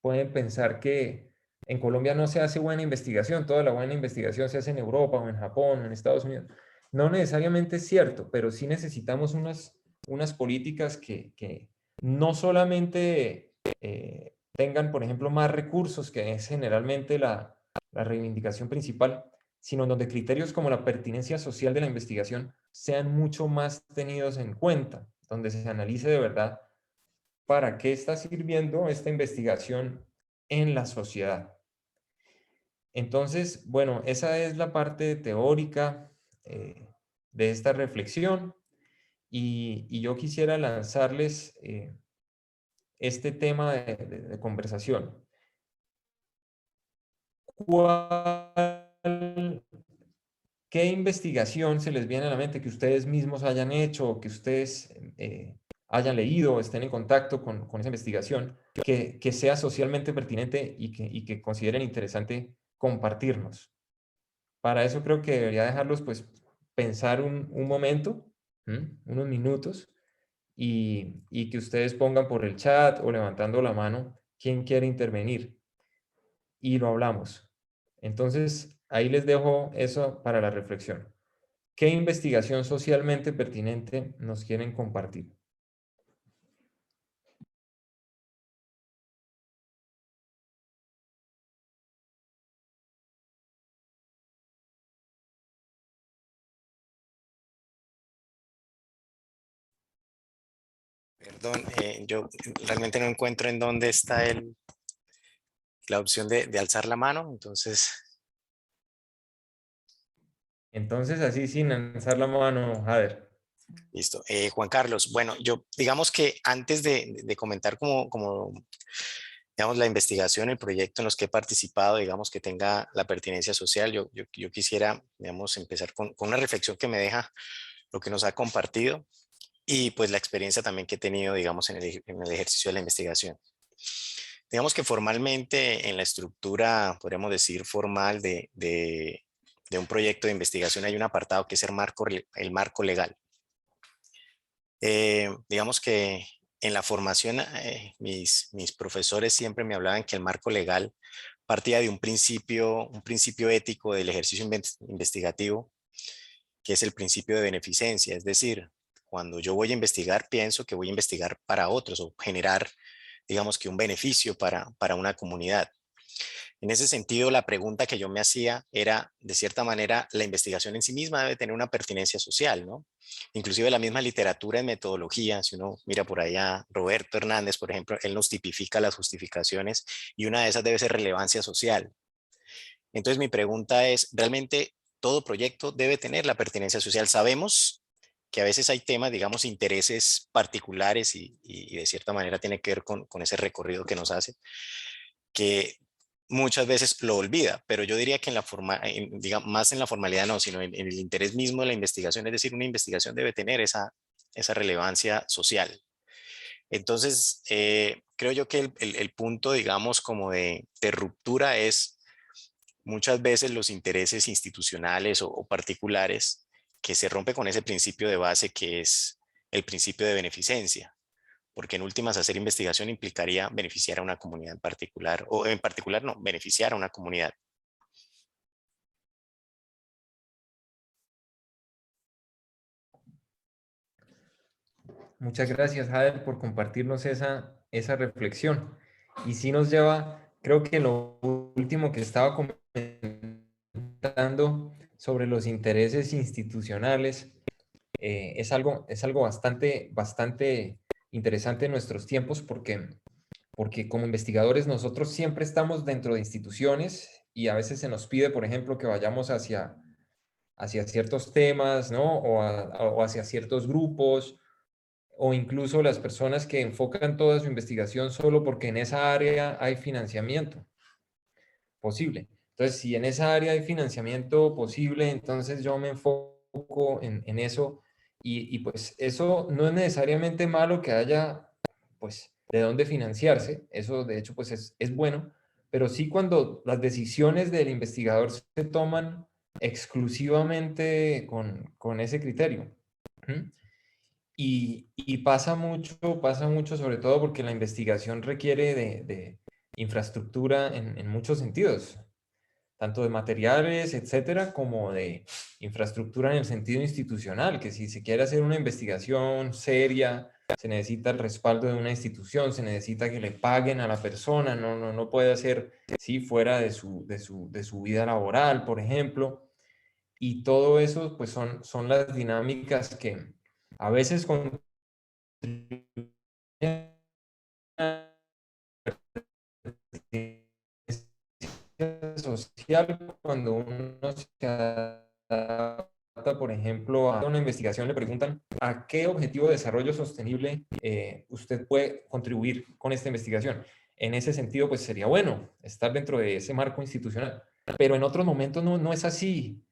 pueden pensar que en Colombia no se hace buena investigación, toda la buena investigación se hace en Europa o en Japón o en Estados Unidos. No necesariamente es cierto, pero sí necesitamos unas políticas que no solamente tengan, por ejemplo, más recursos, que es generalmente la reivindicación principal, sino donde criterios como la pertinencia social de la investigación sean mucho más tenidos en cuenta, donde se analice de verdad para qué está sirviendo esta investigación en la sociedad. Entonces, bueno, esa es la parte teórica de esta reflexión y yo quisiera lanzarles este tema de conversación. ¿Qué investigación se les viene a la mente que ustedes mismos hayan hecho o que ustedes hayan leído o estén en contacto con esa investigación que sea socialmente pertinente y que consideren interesante compartirnos? Para eso creo que debería dejarlos pues pensar un momento, unos minutos, y que ustedes pongan por el chat o levantando la mano quién quiere intervenir y lo hablamos. Entonces, ahí les dejo eso para la reflexión. ¿Qué investigación socialmente pertinente nos quieren compartir? Perdón, yo realmente no encuentro en dónde está la opción de alzar la mano, entonces, Entonces, así sin alzar la mano, a ver. listo. Juan Carlos, bueno, yo digamos que antes de comentar como, digamos, la investigación, el proyecto en los que he participado, digamos, que tenga la pertinencia social, yo quisiera, digamos, empezar con una reflexión que me deja lo que nos ha compartido y pues la experiencia también que he tenido, digamos, en el ejercicio de la investigación. Digamos que formalmente en la estructura, podríamos decir, formal de un proyecto de investigación hay un apartado que es el marco legal. Digamos que en la formación mis profesores siempre me hablaban que el marco legal partía de un principio ético del ejercicio investigativo, que es el principio de beneficencia, es decir, cuando yo voy a investigar, pienso que voy a investigar para otros o generar, digamos que un beneficio para una comunidad. En ese sentido, la pregunta que yo me hacía era, de cierta manera, la investigación en sí misma debe tener una pertinencia social, ¿no? Inclusive la misma literatura en metodología, si uno mira por allá, Roberto Hernández, por ejemplo, él nos tipifica las justificaciones y una de esas debe ser relevancia social. Entonces mi pregunta es, ¿realmente todo proyecto debe tener la pertinencia social? Sabemos que a veces hay temas, digamos, intereses particulares y de cierta manera tiene que ver con ese recorrido que nos hace, que muchas veces lo olvida, pero yo diría que en la forma, digamos, más en la formalidad no, sino en el interés mismo de la investigación, es decir, una investigación debe tener esa relevancia social. Entonces, creo yo que el punto, digamos, como de ruptura es muchas veces los intereses institucionales o particulares que se rompe con ese principio de base que es el principio de beneficencia, porque en últimas hacer investigación implicaría beneficiar a una comunidad en particular, o en particular no, beneficiar a una comunidad. Muchas gracias, Jader, por compartirnos esa reflexión. Y sí nos lleva, creo que lo último que estaba comentando sobre los intereses institucionales es algo bastante interesante en nuestros tiempos porque como investigadores nosotros siempre estamos dentro de instituciones y a veces se nos pide, por ejemplo, que vayamos hacia ciertos temas, ¿no? O hacia ciertos grupos o incluso las personas que enfocan toda su investigación solo porque en esa área hay financiamiento posible. Entonces, si en esa área hay financiamiento posible, entonces yo me enfoco en eso y pues eso no es necesariamente malo que haya pues de dónde financiarse, eso de hecho pues es bueno, pero sí cuando las decisiones del investigador se toman exclusivamente con ese criterio. ¿Mm? Y pasa mucho sobre todo porque la investigación requiere de infraestructura en muchos sentidos, tanto de materiales, etcétera, como de infraestructura en el sentido institucional, que si se quiere hacer una investigación seria, se necesita el respaldo de una institución, se necesita que le paguen a la persona, no puede hacer, sí, fuera de su vida laboral, por ejemplo, y todo eso, pues son las dinámicas que a veces contribuyen social, cuando uno se adapta, por ejemplo, a una investigación, le preguntan a qué objetivo de desarrollo sostenible usted puede contribuir con esta investigación. En ese sentido, pues sería bueno estar dentro de ese marco institucional. Pero en otros momentos no es así.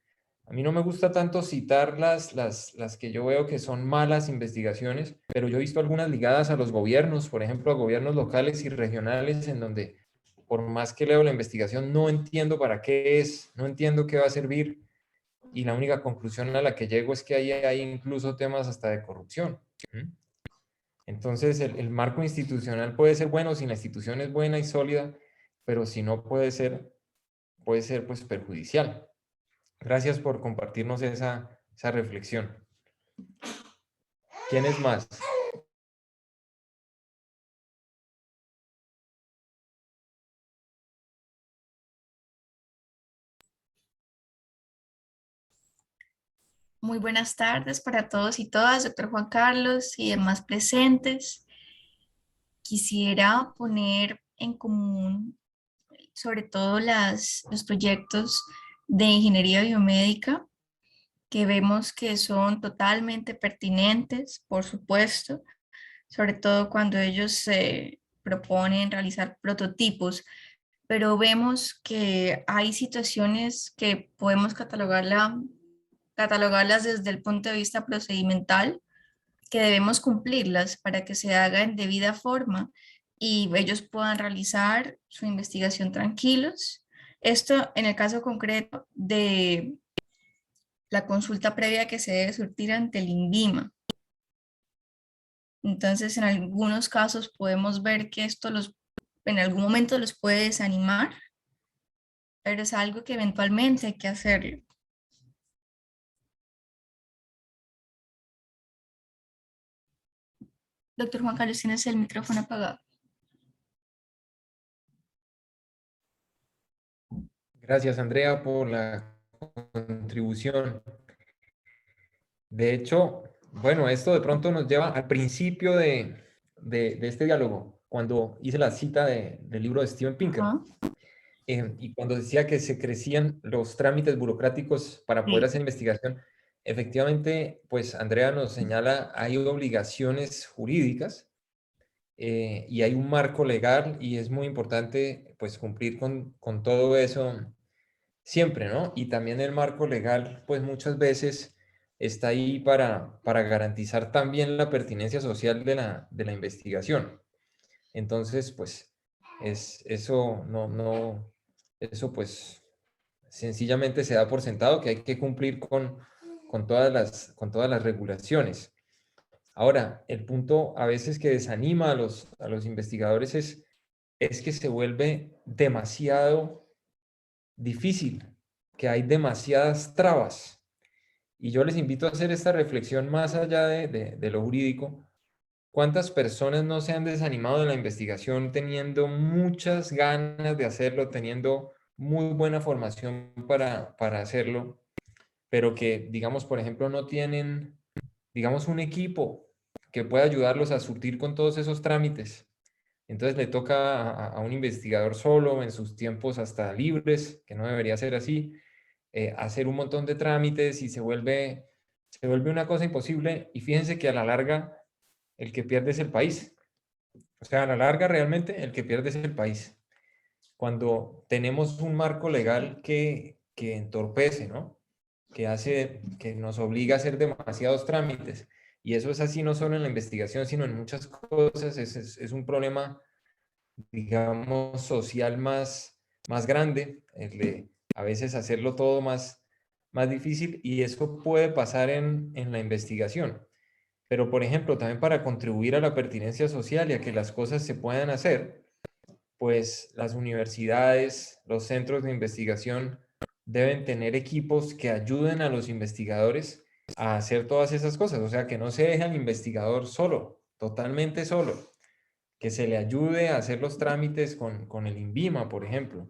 A mí no me gusta tanto citar las que yo veo que son malas investigaciones, pero yo he visto algunas ligadas a los gobiernos, por ejemplo, a gobiernos locales y regionales, en donde por más que leo la investigación, no entiendo para qué es, no entiendo qué va a servir, y la única conclusión a la que llego es que ahí hay incluso temas hasta de corrupción. Entonces, el marco institucional puede ser bueno si la institución es buena y sólida, pero si no puede ser pues perjudicial. Gracias por compartirnos esa reflexión. ¿Quién es más? Muy buenas tardes para todos y todas, doctor Juan Carlos y demás presentes. Quisiera poner en común sobre todo los proyectos de ingeniería biomédica, que vemos que son totalmente pertinentes, por supuesto, sobre todo cuando ellos se proponen realizar prototipos, pero vemos que hay situaciones que podemos catalogarlas desde el punto de vista procedimental, que debemos cumplirlas para que se haga en debida forma y ellos puedan realizar su investigación tranquilos. Esto en el caso concreto de la consulta previa que se debe surtir ante el INVIMA. Entonces, en algunos casos podemos ver que esto en algún momento los puede desanimar, pero es algo que eventualmente hay que hacerlo. Doctor Juan Carlos, tienes el micrófono apagado. Gracias, Andrea, por la contribución. De hecho, bueno, esto de pronto nos lleva al principio de este diálogo, cuando hice la cita del libro de Steven Pinker, y cuando decía que se crecían los trámites burocráticos para poder hacer investigación. Efectivamente, pues Andrea nos señala, hay obligaciones jurídicas y hay un marco legal, y es muy importante pues cumplir con todo eso siempre, ¿no? Y también el marco legal, pues muchas veces está ahí para garantizar también la pertinencia social de la investigación. Entonces, pues, eso eso pues sencillamente se da por sentado que hay que cumplir con todas las regulaciones. Ahora, el punto a veces que desanima a los investigadores es que se vuelve demasiado difícil, que hay demasiadas trabas. Y yo les invito a hacer esta reflexión más allá de lo jurídico. ¿Cuántas personas no se han desanimado de la investigación teniendo muchas ganas de hacerlo, teniendo muy buena formación para hacerlo, pero que, digamos, por ejemplo, no tienen, digamos, un equipo que pueda ayudarlos a surtir con todos esos trámites? Entonces le toca a un investigador solo, en sus tiempos hasta libres, que no debería ser así, hacer un montón de trámites, y se vuelve una cosa imposible. Y fíjense que a la larga el que pierde es el país. O sea, a la larga realmente el que pierde es el país. Cuando tenemos un marco legal que entorpece, ¿no? Que nos obliga a hacer demasiados trámites. Y eso es así no solo en la investigación, sino en muchas cosas. Es un problema, digamos, social más grande, el de a veces hacerlo todo más difícil, y eso puede pasar en la investigación. Pero, por ejemplo, también para contribuir a la pertinencia social y a que las cosas se puedan hacer, pues las universidades, los centros de investigación deben tener equipos que ayuden a los investigadores a hacer todas esas cosas. O sea, que no se deje al investigador solo, totalmente solo, que se le ayude a hacer los trámites con el INVIMA, por ejemplo,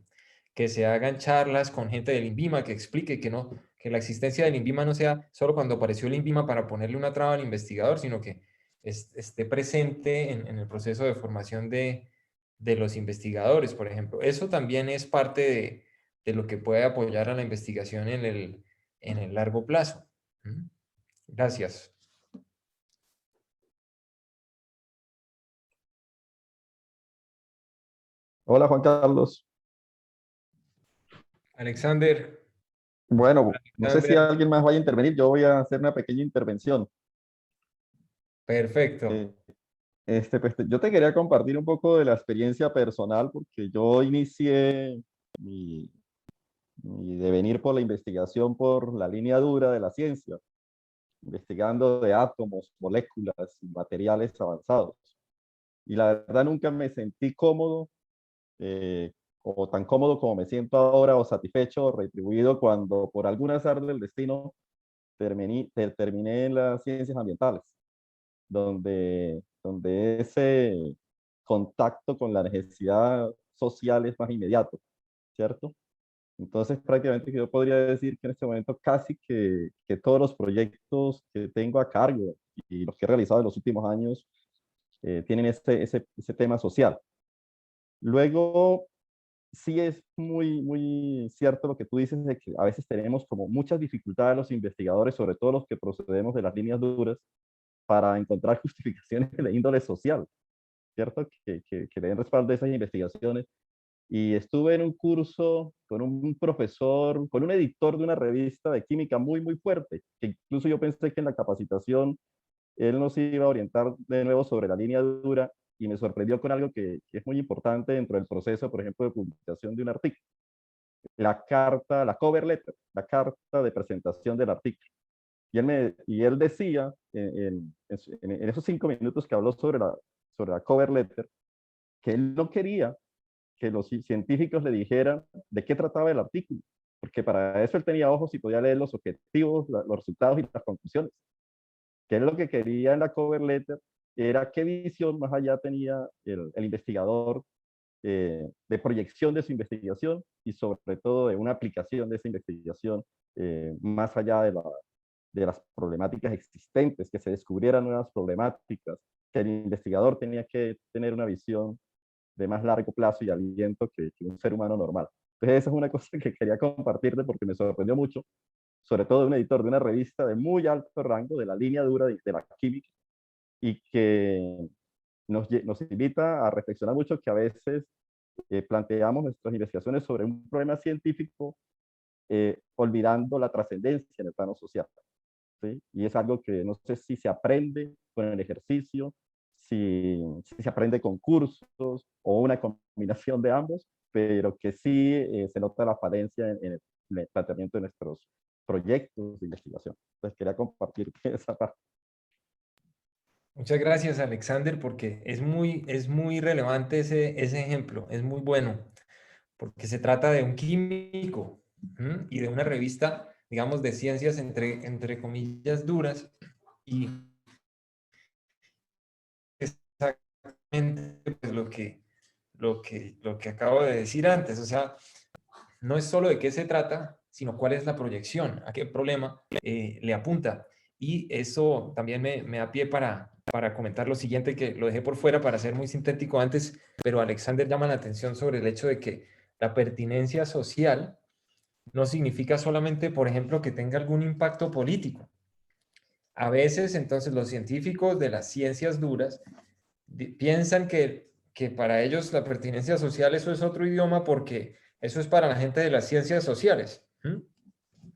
que se hagan charlas con gente del INVIMA que explique que la existencia del INVIMA no sea solo cuando apareció el INVIMA para ponerle una traba al investigador, sino que esté presente en el proceso de formación de los investigadores, por ejemplo. Eso también es parte de lo que puede apoyar a la investigación en el largo plazo. Gracias. Hola Juan Carlos. Alexander. Bueno, no sé si Alexander. alguien más vaya a intervenir, yo voy a hacer una pequeña intervención. Perfecto. Pues, yo te quería compartir un poco de la experiencia personal porque yo inicié mi, mi devenir por la investigación por la línea dura de la ciencia, investigando de átomos, moléculas y materiales avanzados. Y la verdad nunca me sentí cómodo, o tan cómodo como me siento ahora, o satisfecho o retribuido cuando por algún azar del destino terminé en las ciencias ambientales, donde ese contacto con la necesidad social es más inmediato, ¿cierto? Entonces, prácticamente yo podría decir que en este momento casi que todos los proyectos que tengo a cargo y los que he realizado en los últimos años tienen ese tema social. Luego, sí es muy cierto lo que tú dices de que a veces tenemos como muchas dificultades los investigadores, sobre todo los que procedemos de las líneas duras, para encontrar justificaciones de la índole social, ¿cierto? Que le den respaldo a esas investigaciones. Y estuve en un curso con un profesor, con un editor de una revista de química muy fuerte, que incluso yo pensé que en la capacitación él nos iba a orientar de nuevo sobre la línea dura y me sorprendió con algo que es muy importante dentro del proceso, por ejemplo, de publicación de un artículo. La carta, la cover letter, la carta de presentación del artículo. Y él decía, en esos 5 minutos que habló sobre la cover letter, que él no quería que los científicos le dijeran de qué trataba el artículo, porque para eso él tenía ojos y podía leer los objetivos, los resultados y las conclusiones. Que él lo que quería en la cover letter era qué visión más allá tenía el investigador de proyección de su investigación y sobre todo de una aplicación de esa investigación más allá de las problemáticas existentes, que se descubrieran nuevas problemáticas, que el investigador tenía que tener una visión de más largo plazo y aliento que un ser humano normal. Entonces esa es una cosa que quería compartirte porque me sorprendió mucho, sobre todo de un editor de una revista de muy alto rango, de la línea dura de la química, y que nos invita a reflexionar mucho que a veces planteamos nuestras investigaciones sobre un problema científico olvidando la trascendencia en el plano social, ¿sí? Y es algo que no sé si se aprende con el ejercicio, si se aprende con cursos o una combinación de ambos, pero que sí se nota la falencia en el planteamiento de nuestros proyectos de investigación. Entonces quería compartir esa parte. Muchas gracias, Alexander, porque es muy relevante ese ejemplo, es muy bueno, porque se trata de un químico y de una revista, digamos, de ciencias entre comillas duras, y exactamente pues, lo que acabo de decir antes, o sea, no es solo de qué se trata, sino cuál es la proyección, a qué problema le apunta. Y eso también me da pie para comentar lo siguiente, que lo dejé por fuera para ser muy sintético antes, pero Alexander llama la atención sobre el hecho de que la pertinencia social no significa solamente, por ejemplo, que tenga algún impacto político. A veces, entonces, los científicos de las ciencias duras piensan que para ellos la pertinencia social eso es otro idioma porque eso es para la gente de las ciencias sociales.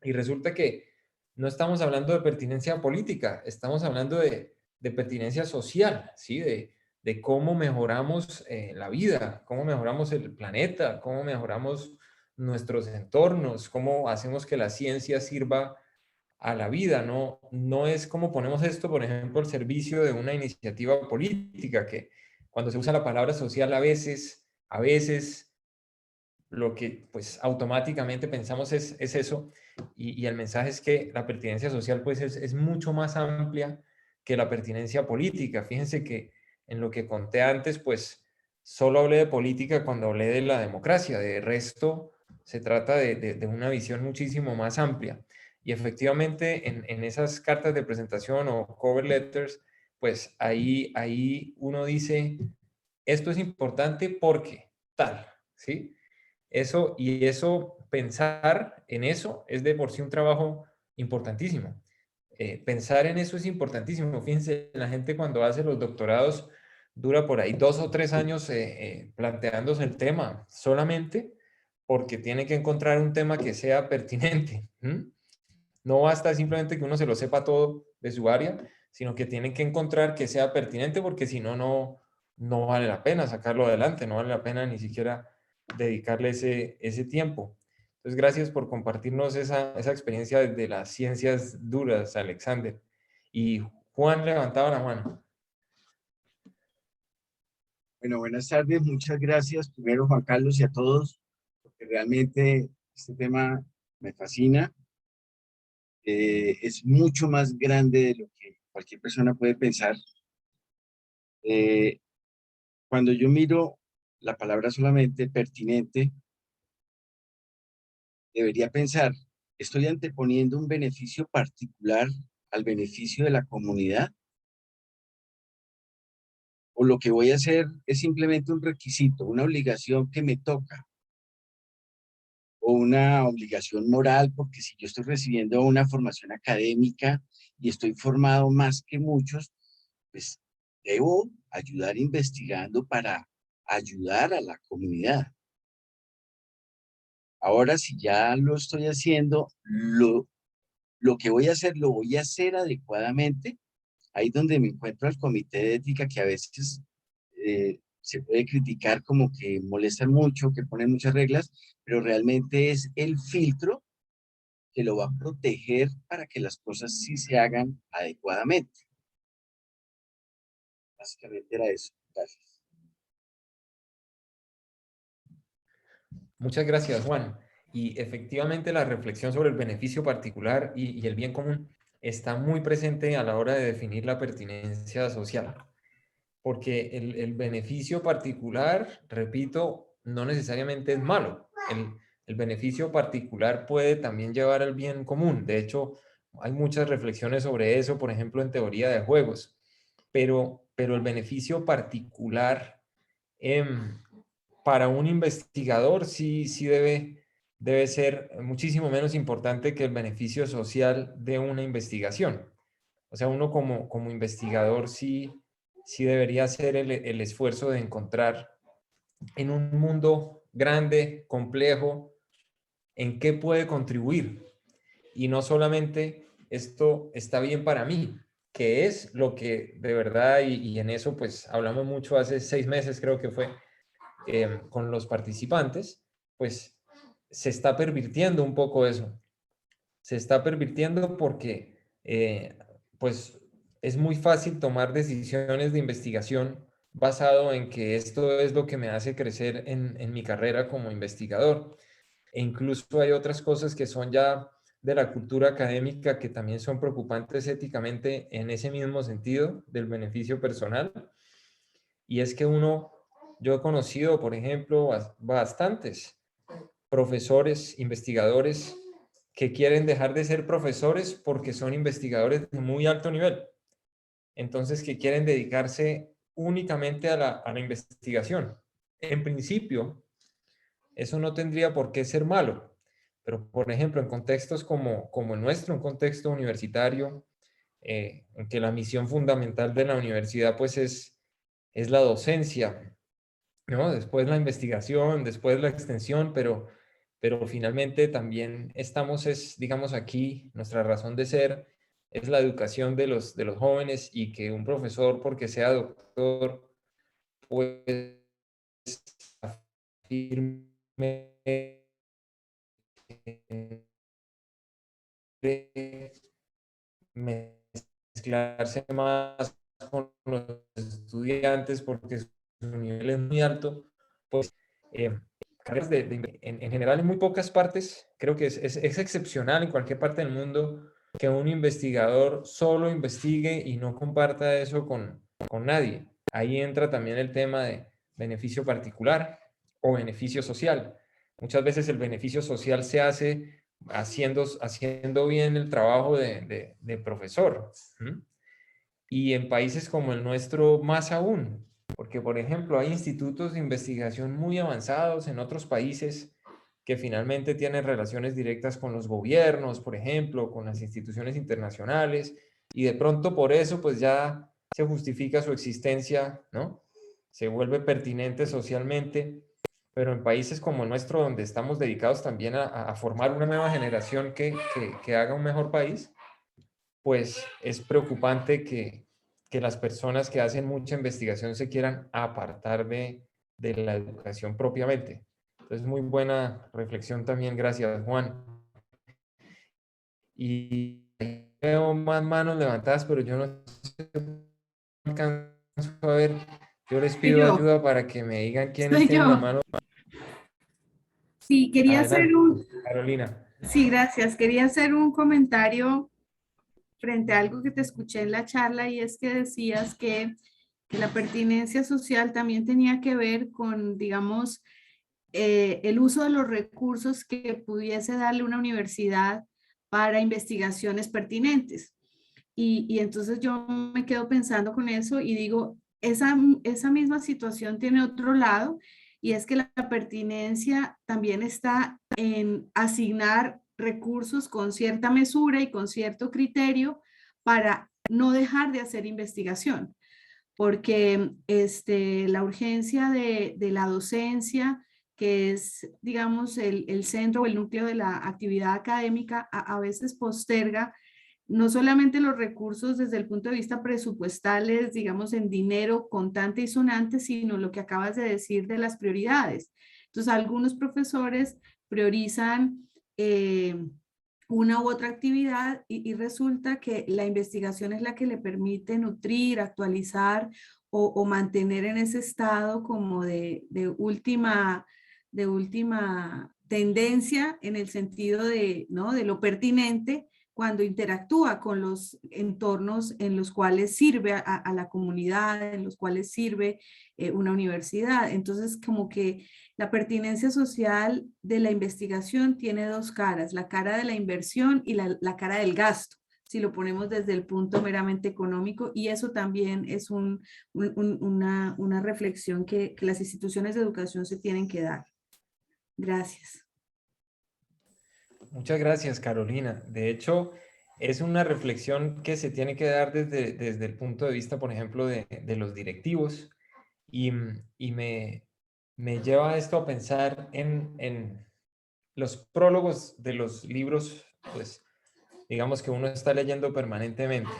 Y resulta que no estamos hablando de pertinencia política, estamos hablando de pertinencia social, ¿sí? De cómo mejoramos la vida, cómo mejoramos el planeta, cómo mejoramos nuestros entornos, cómo hacemos que la ciencia sirva a la vida, no es como ponemos esto, por ejemplo, al servicio de una iniciativa política, que cuando se usa la palabra social a veces lo que pues automáticamente pensamos es eso, y el mensaje es que la pertinencia social pues es mucho más amplia que la pertinencia política. Fíjense que en lo que conté antes, pues solo hablé de política cuando hablé de la democracia, de resto se trata de una visión muchísimo más amplia. Y efectivamente en esas cartas de presentación o cover letters, pues ahí uno dice, esto es importante porque tal, ¿sí? Eso, pensar en eso es de por sí un trabajo importantísimo. Pensar en eso es importantísimo. Fíjense, la gente cuando hace los doctorados dura por ahí 2 o 3 años planteándose el tema, solamente porque tiene que encontrar un tema que sea pertinente. No basta simplemente que uno se lo sepa todo de su área, sino que tienen que encontrar que sea pertinente, porque si no, no vale la pena sacarlo adelante, no vale la pena ni siquiera dedicarle ese tiempo. Entonces, gracias por compartirnos esa experiencia de las ciencias duras, Alexander. Y Juan levantaba la mano. Bueno, buenas tardes, muchas gracias primero Juan Carlos y a todos, porque realmente este tema me fascina. Es mucho más grande de lo que cualquier persona puede pensar. Cuando yo miro la palabra solamente pertinente, debería pensar, ¿estoy anteponiendo un beneficio particular al beneficio de la comunidad? ¿O lo que voy a hacer es simplemente un requisito, una obligación que me toca? O una obligación moral, porque si yo estoy recibiendo una formación académica y estoy formado más que muchos, pues debo ayudar investigando para ayudar a la comunidad. Ahora, si ya lo estoy haciendo, lo que voy a hacer, lo voy a hacer adecuadamente. Ahí donde me encuentro al comité de ética, que a veces se puede criticar como que molestan mucho, que ponen muchas reglas, pero realmente es el filtro que lo va a proteger para que las cosas sí se hagan adecuadamente. Básicamente era eso. Gracias. Muchas gracias, Juan. Y efectivamente la reflexión sobre el beneficio particular y el bien común está muy presente a la hora de definir la pertinencia social. Porque el beneficio particular, repito, no necesariamente es malo. El beneficio particular puede también llevar al bien común. De hecho, hay muchas reflexiones sobre eso, por ejemplo, en teoría de juegos. Pero el beneficio particular para un investigador sí debe ser muchísimo menos importante que el beneficio social de una investigación. O sea, uno como investigador sí debería hacer el esfuerzo de encontrar en un mundo grande, complejo, en qué puede contribuir. Y no solamente esto está bien para mí, que es lo que de verdad, y en eso pues hablamos mucho hace 6 meses creo que fue, con los participantes, pues se está pervirtiendo un poco eso. Se está pervirtiendo porque pues es muy fácil tomar decisiones de investigación basado en que esto es lo que me hace crecer en mi carrera como investigador. E incluso hay otras cosas que son ya de la cultura académica que también son preocupantes éticamente en ese mismo sentido del beneficio personal. Y es que yo he conocido, por ejemplo, bastantes profesores, investigadores que quieren dejar de ser profesores porque son investigadores de muy alto nivel. Entonces, que quieren dedicarse únicamente a la investigación. En principio, eso no tendría por qué ser malo, pero por ejemplo, en contextos como el nuestro, un contexto universitario, en que la misión fundamental de la universidad pues es la docencia, ¿no? Después la investigación, después la extensión, pero finalmente también estamos, digamos aquí, nuestra razón de ser es la educación de los jóvenes, y que un profesor, porque sea doctor, pues afirme mezclarse más con los estudiantes porque su nivel es muy alto, pues carreras en general en muy pocas partes, creo que es excepcional en cualquier parte del mundo que un investigador solo investigue y no comparta eso con nadie. Ahí entra también el tema de beneficio particular o beneficio social. Muchas veces el beneficio social se hace haciendo bien el trabajo de profesor. Y en países como el nuestro más aún, porque por ejemplo hay institutos de investigación muy avanzados en otros países que finalmente tienen relaciones directas con los gobiernos, por ejemplo, con las instituciones internacionales, y de pronto por eso pues ya se justifica su existencia, ¿no? Se vuelve pertinente socialmente, pero en países como el nuestro, donde estamos dedicados también a formar una nueva generación que haga un mejor país, pues es preocupante que las personas que hacen mucha investigación se quieran apartar de la educación propiamente. Entonces, muy buena reflexión también, gracias Juan. Y veo más manos levantadas, pero yo no sé, no alcanzo a ver. Yo les pido ayuda para que me digan quiénes tienen la mano. Sí, quería hacer Adelante, Carolina. Sí, gracias. Quería hacer un comentario frente a algo que te escuché en la charla, y es que decías que la pertinencia social también tenía que ver con, digamos, el uso de los recursos que pudiese darle una universidad para investigaciones pertinentes. Y entonces yo me quedo pensando con eso y digo, esa misma situación tiene otro lado, y es que la pertinencia también está en asignar recursos con cierta mesura y con cierto criterio para no dejar de hacer investigación, porque la urgencia de la docencia, que es, digamos, el centro o el núcleo de la actividad académica, a veces posterga no solamente los recursos desde el punto de vista presupuestales, digamos, en dinero contante y sonante, sino lo que acabas de decir de las prioridades. Entonces, algunos profesores priorizan una u otra actividad, y resulta que la investigación es la que le permite nutrir, actualizar o mantener en ese estado como de última tendencia, en el sentido de, ¿no?, de lo pertinente, cuando interactúa con los entornos en los cuales sirve a la comunidad, en los cuales sirve una universidad. Entonces, como que la pertinencia social de la investigación tiene dos caras: la cara de la inversión y la cara del gasto, si lo ponemos desde el punto meramente económico, y eso también es una reflexión que las instituciones de educación se tienen que dar. Gracias. Muchas gracias, Carolina. De hecho, es una reflexión que se tiene que dar desde el punto de vista, por ejemplo, de los directivos, y me lleva esto a pensar en los prólogos de los libros, pues, digamos que uno está leyendo permanentemente.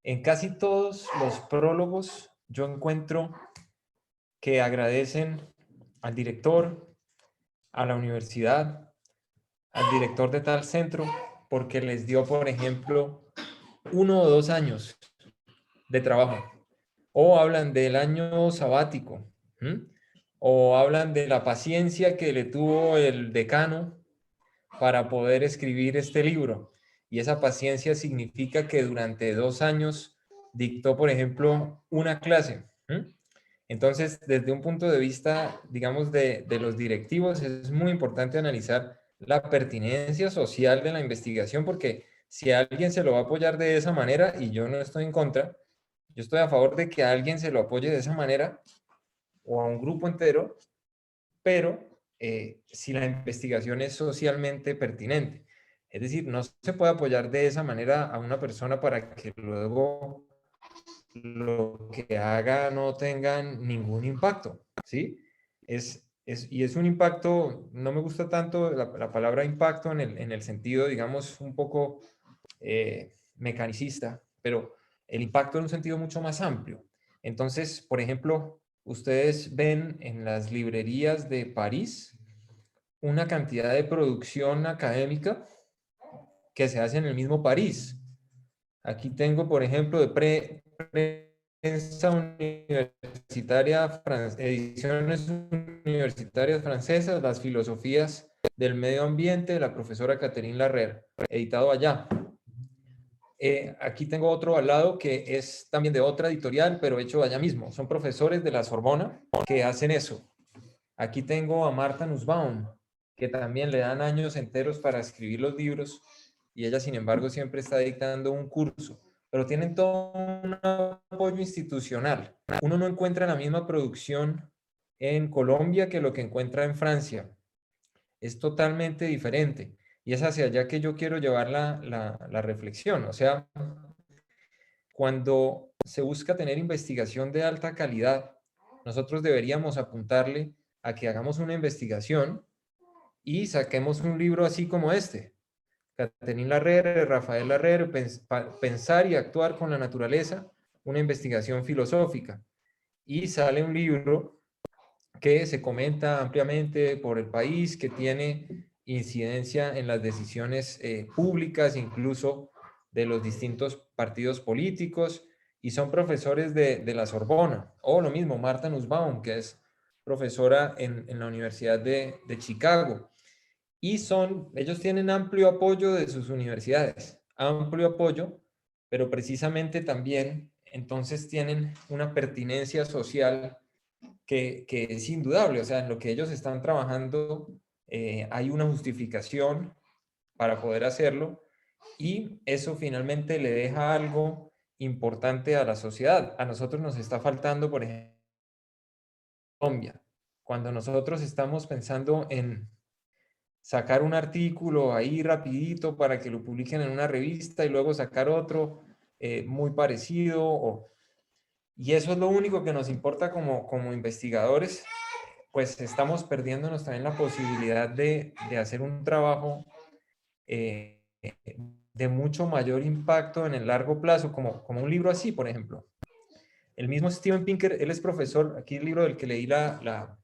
En casi todos los prólogos yo encuentro que agradecen al director, a la universidad, al director de tal centro, porque les dio, por ejemplo, 1 o 2 años de trabajo. O hablan del año sabático, ¿m? O hablan de la paciencia que le tuvo el decano para poder escribir este libro. Y esa paciencia significa que durante 2 años dictó, por ejemplo, una clase. ¿M? Entonces, desde un punto de vista, digamos, de los directivos, es muy importante analizar la pertinencia social de la investigación, porque si a alguien se lo va a apoyar de esa manera, y yo no estoy en contra, yo estoy a favor de que a alguien se lo apoye de esa manera, o a un grupo entero, pero si la investigación es socialmente pertinente. Es decir, no se puede apoyar de esa manera a una persona para que luego lo que haga no tenga ningún impacto, ¿sí? Y es un impacto, no me gusta tanto la palabra impacto en el sentido, digamos, un poco mecanicista, pero el impacto en un sentido mucho más amplio. Entonces, por ejemplo, ustedes ven en las librerías de París una cantidad de producción académica que se hace en el mismo París. Aquí tengo, por ejemplo, de prensa universitaria, ediciones universitarias francesas, las filosofías del medio ambiente de la profesora Catherine Larrer, editado allá. Aquí tengo otro al lado que es también de otra editorial, pero hecho allá mismo. Son profesores de la Sorbona que hacen eso. Aquí tengo a Marta Nussbaum, que también le dan años enteros para escribir los libros, y ella, sin embargo, siempre está dictando un curso. Pero tienen todo un apoyo institucional. Uno no encuentra la misma producción en Colombia que lo que encuentra en Francia. es totalmente diferente. Y es hacia allá que yo quiero llevar la reflexión. O sea, cuando se busca tener investigación de alta calidad, nosotros deberíamos apuntarle a que hagamos una investigación y saquemos un libro así como este. Catherine Larrere, Rafael Larrere, Pensar y actuar con la naturaleza, una investigación filosófica. Y sale un libro que se comenta ampliamente por el país, que tiene incidencia en las decisiones públicas, incluso de los distintos partidos políticos, y son profesores de la Sorbona, o lo mismo, Martha Nussbaum, que es profesora en la Universidad de Chicago. Y ellos tienen amplio apoyo de sus universidades, amplio apoyo, pero precisamente también entonces tienen una pertinencia social que es indudable. O sea, en lo que ellos están trabajando hay una justificación para poder hacerlo, y eso finalmente le deja algo importante a la sociedad. A nosotros nos está faltando, por ejemplo, Colombia. Cuando nosotros estamos pensando en sacar un artículo ahí rapidito para que lo publiquen en una revista y luego sacar otro muy parecido, y eso es lo único que nos importa como investigadores, pues estamos perdiéndonos también la posibilidad de hacer un trabajo de mucho mayor impacto en el largo plazo, como un libro así, por ejemplo. El mismo Steven Pinker, él es profesor, aquí el libro del que leí la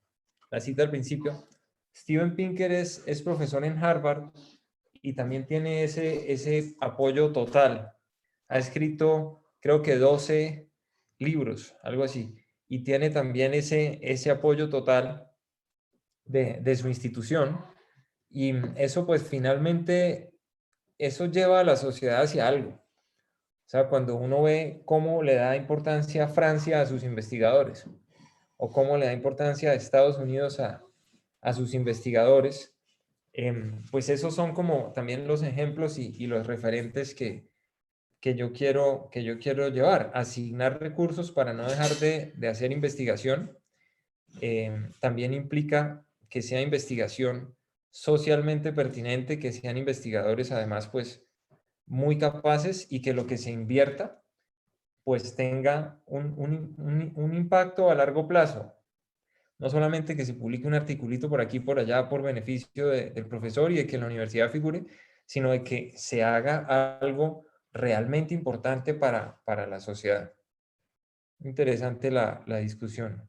cita al principio. Steven Pinker es profesor en Harvard y también tiene ese apoyo total. Ha escrito, creo que 12 libros, algo así, y tiene también ese apoyo total de su institución, y eso pues finalmente, eso lleva a la sociedad hacia algo. O sea, cuando uno ve cómo le da importancia Francia a sus investigadores, o cómo le da importancia a Estados Unidos a sus investigadores, pues esos son como también los ejemplos y los referentes que yo quiero llevar. Asignar recursos para no dejar de hacer investigación también implica que sea investigación socialmente pertinente, que sean investigadores además pues muy capaces, y que lo que se invierta pues tenga un impacto a largo plazo. No solamente que se publique un articulito por aquí por allá por beneficio del profesor y de que la universidad figure, sino de que se haga algo realmente importante para la sociedad. Interesante la discusión.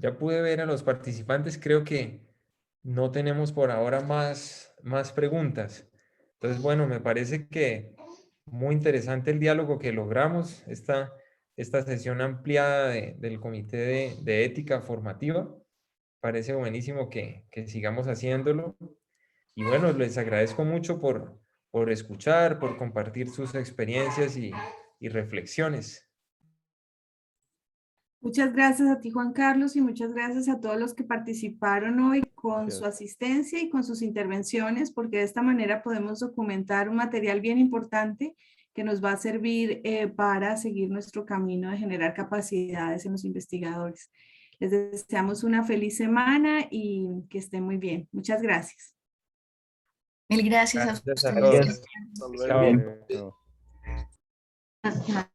Ya pude ver a los participantes, creo que no tenemos por ahora más preguntas. Entonces, bueno, me parece que muy interesante el diálogo que logramos, esta sesión ampliada del Comité de Ética Formativa. Parece buenísimo que sigamos haciéndolo. Y bueno, les agradezco mucho por escuchar, por compartir sus experiencias y reflexiones. Muchas gracias a ti, Juan Carlos, y muchas gracias a todos los que participaron hoy con Gracias. su asistencia y con sus intervenciones, porque de esta manera podemos documentar un material bien importante que nos va a servir para seguir nuestro camino de generar capacidades en los investigadores. Les deseamos una feliz semana y que estén muy bien. Muchas gracias. Mil gracias a Gracias a ustedes. todos. Chao. Chao. Gracias.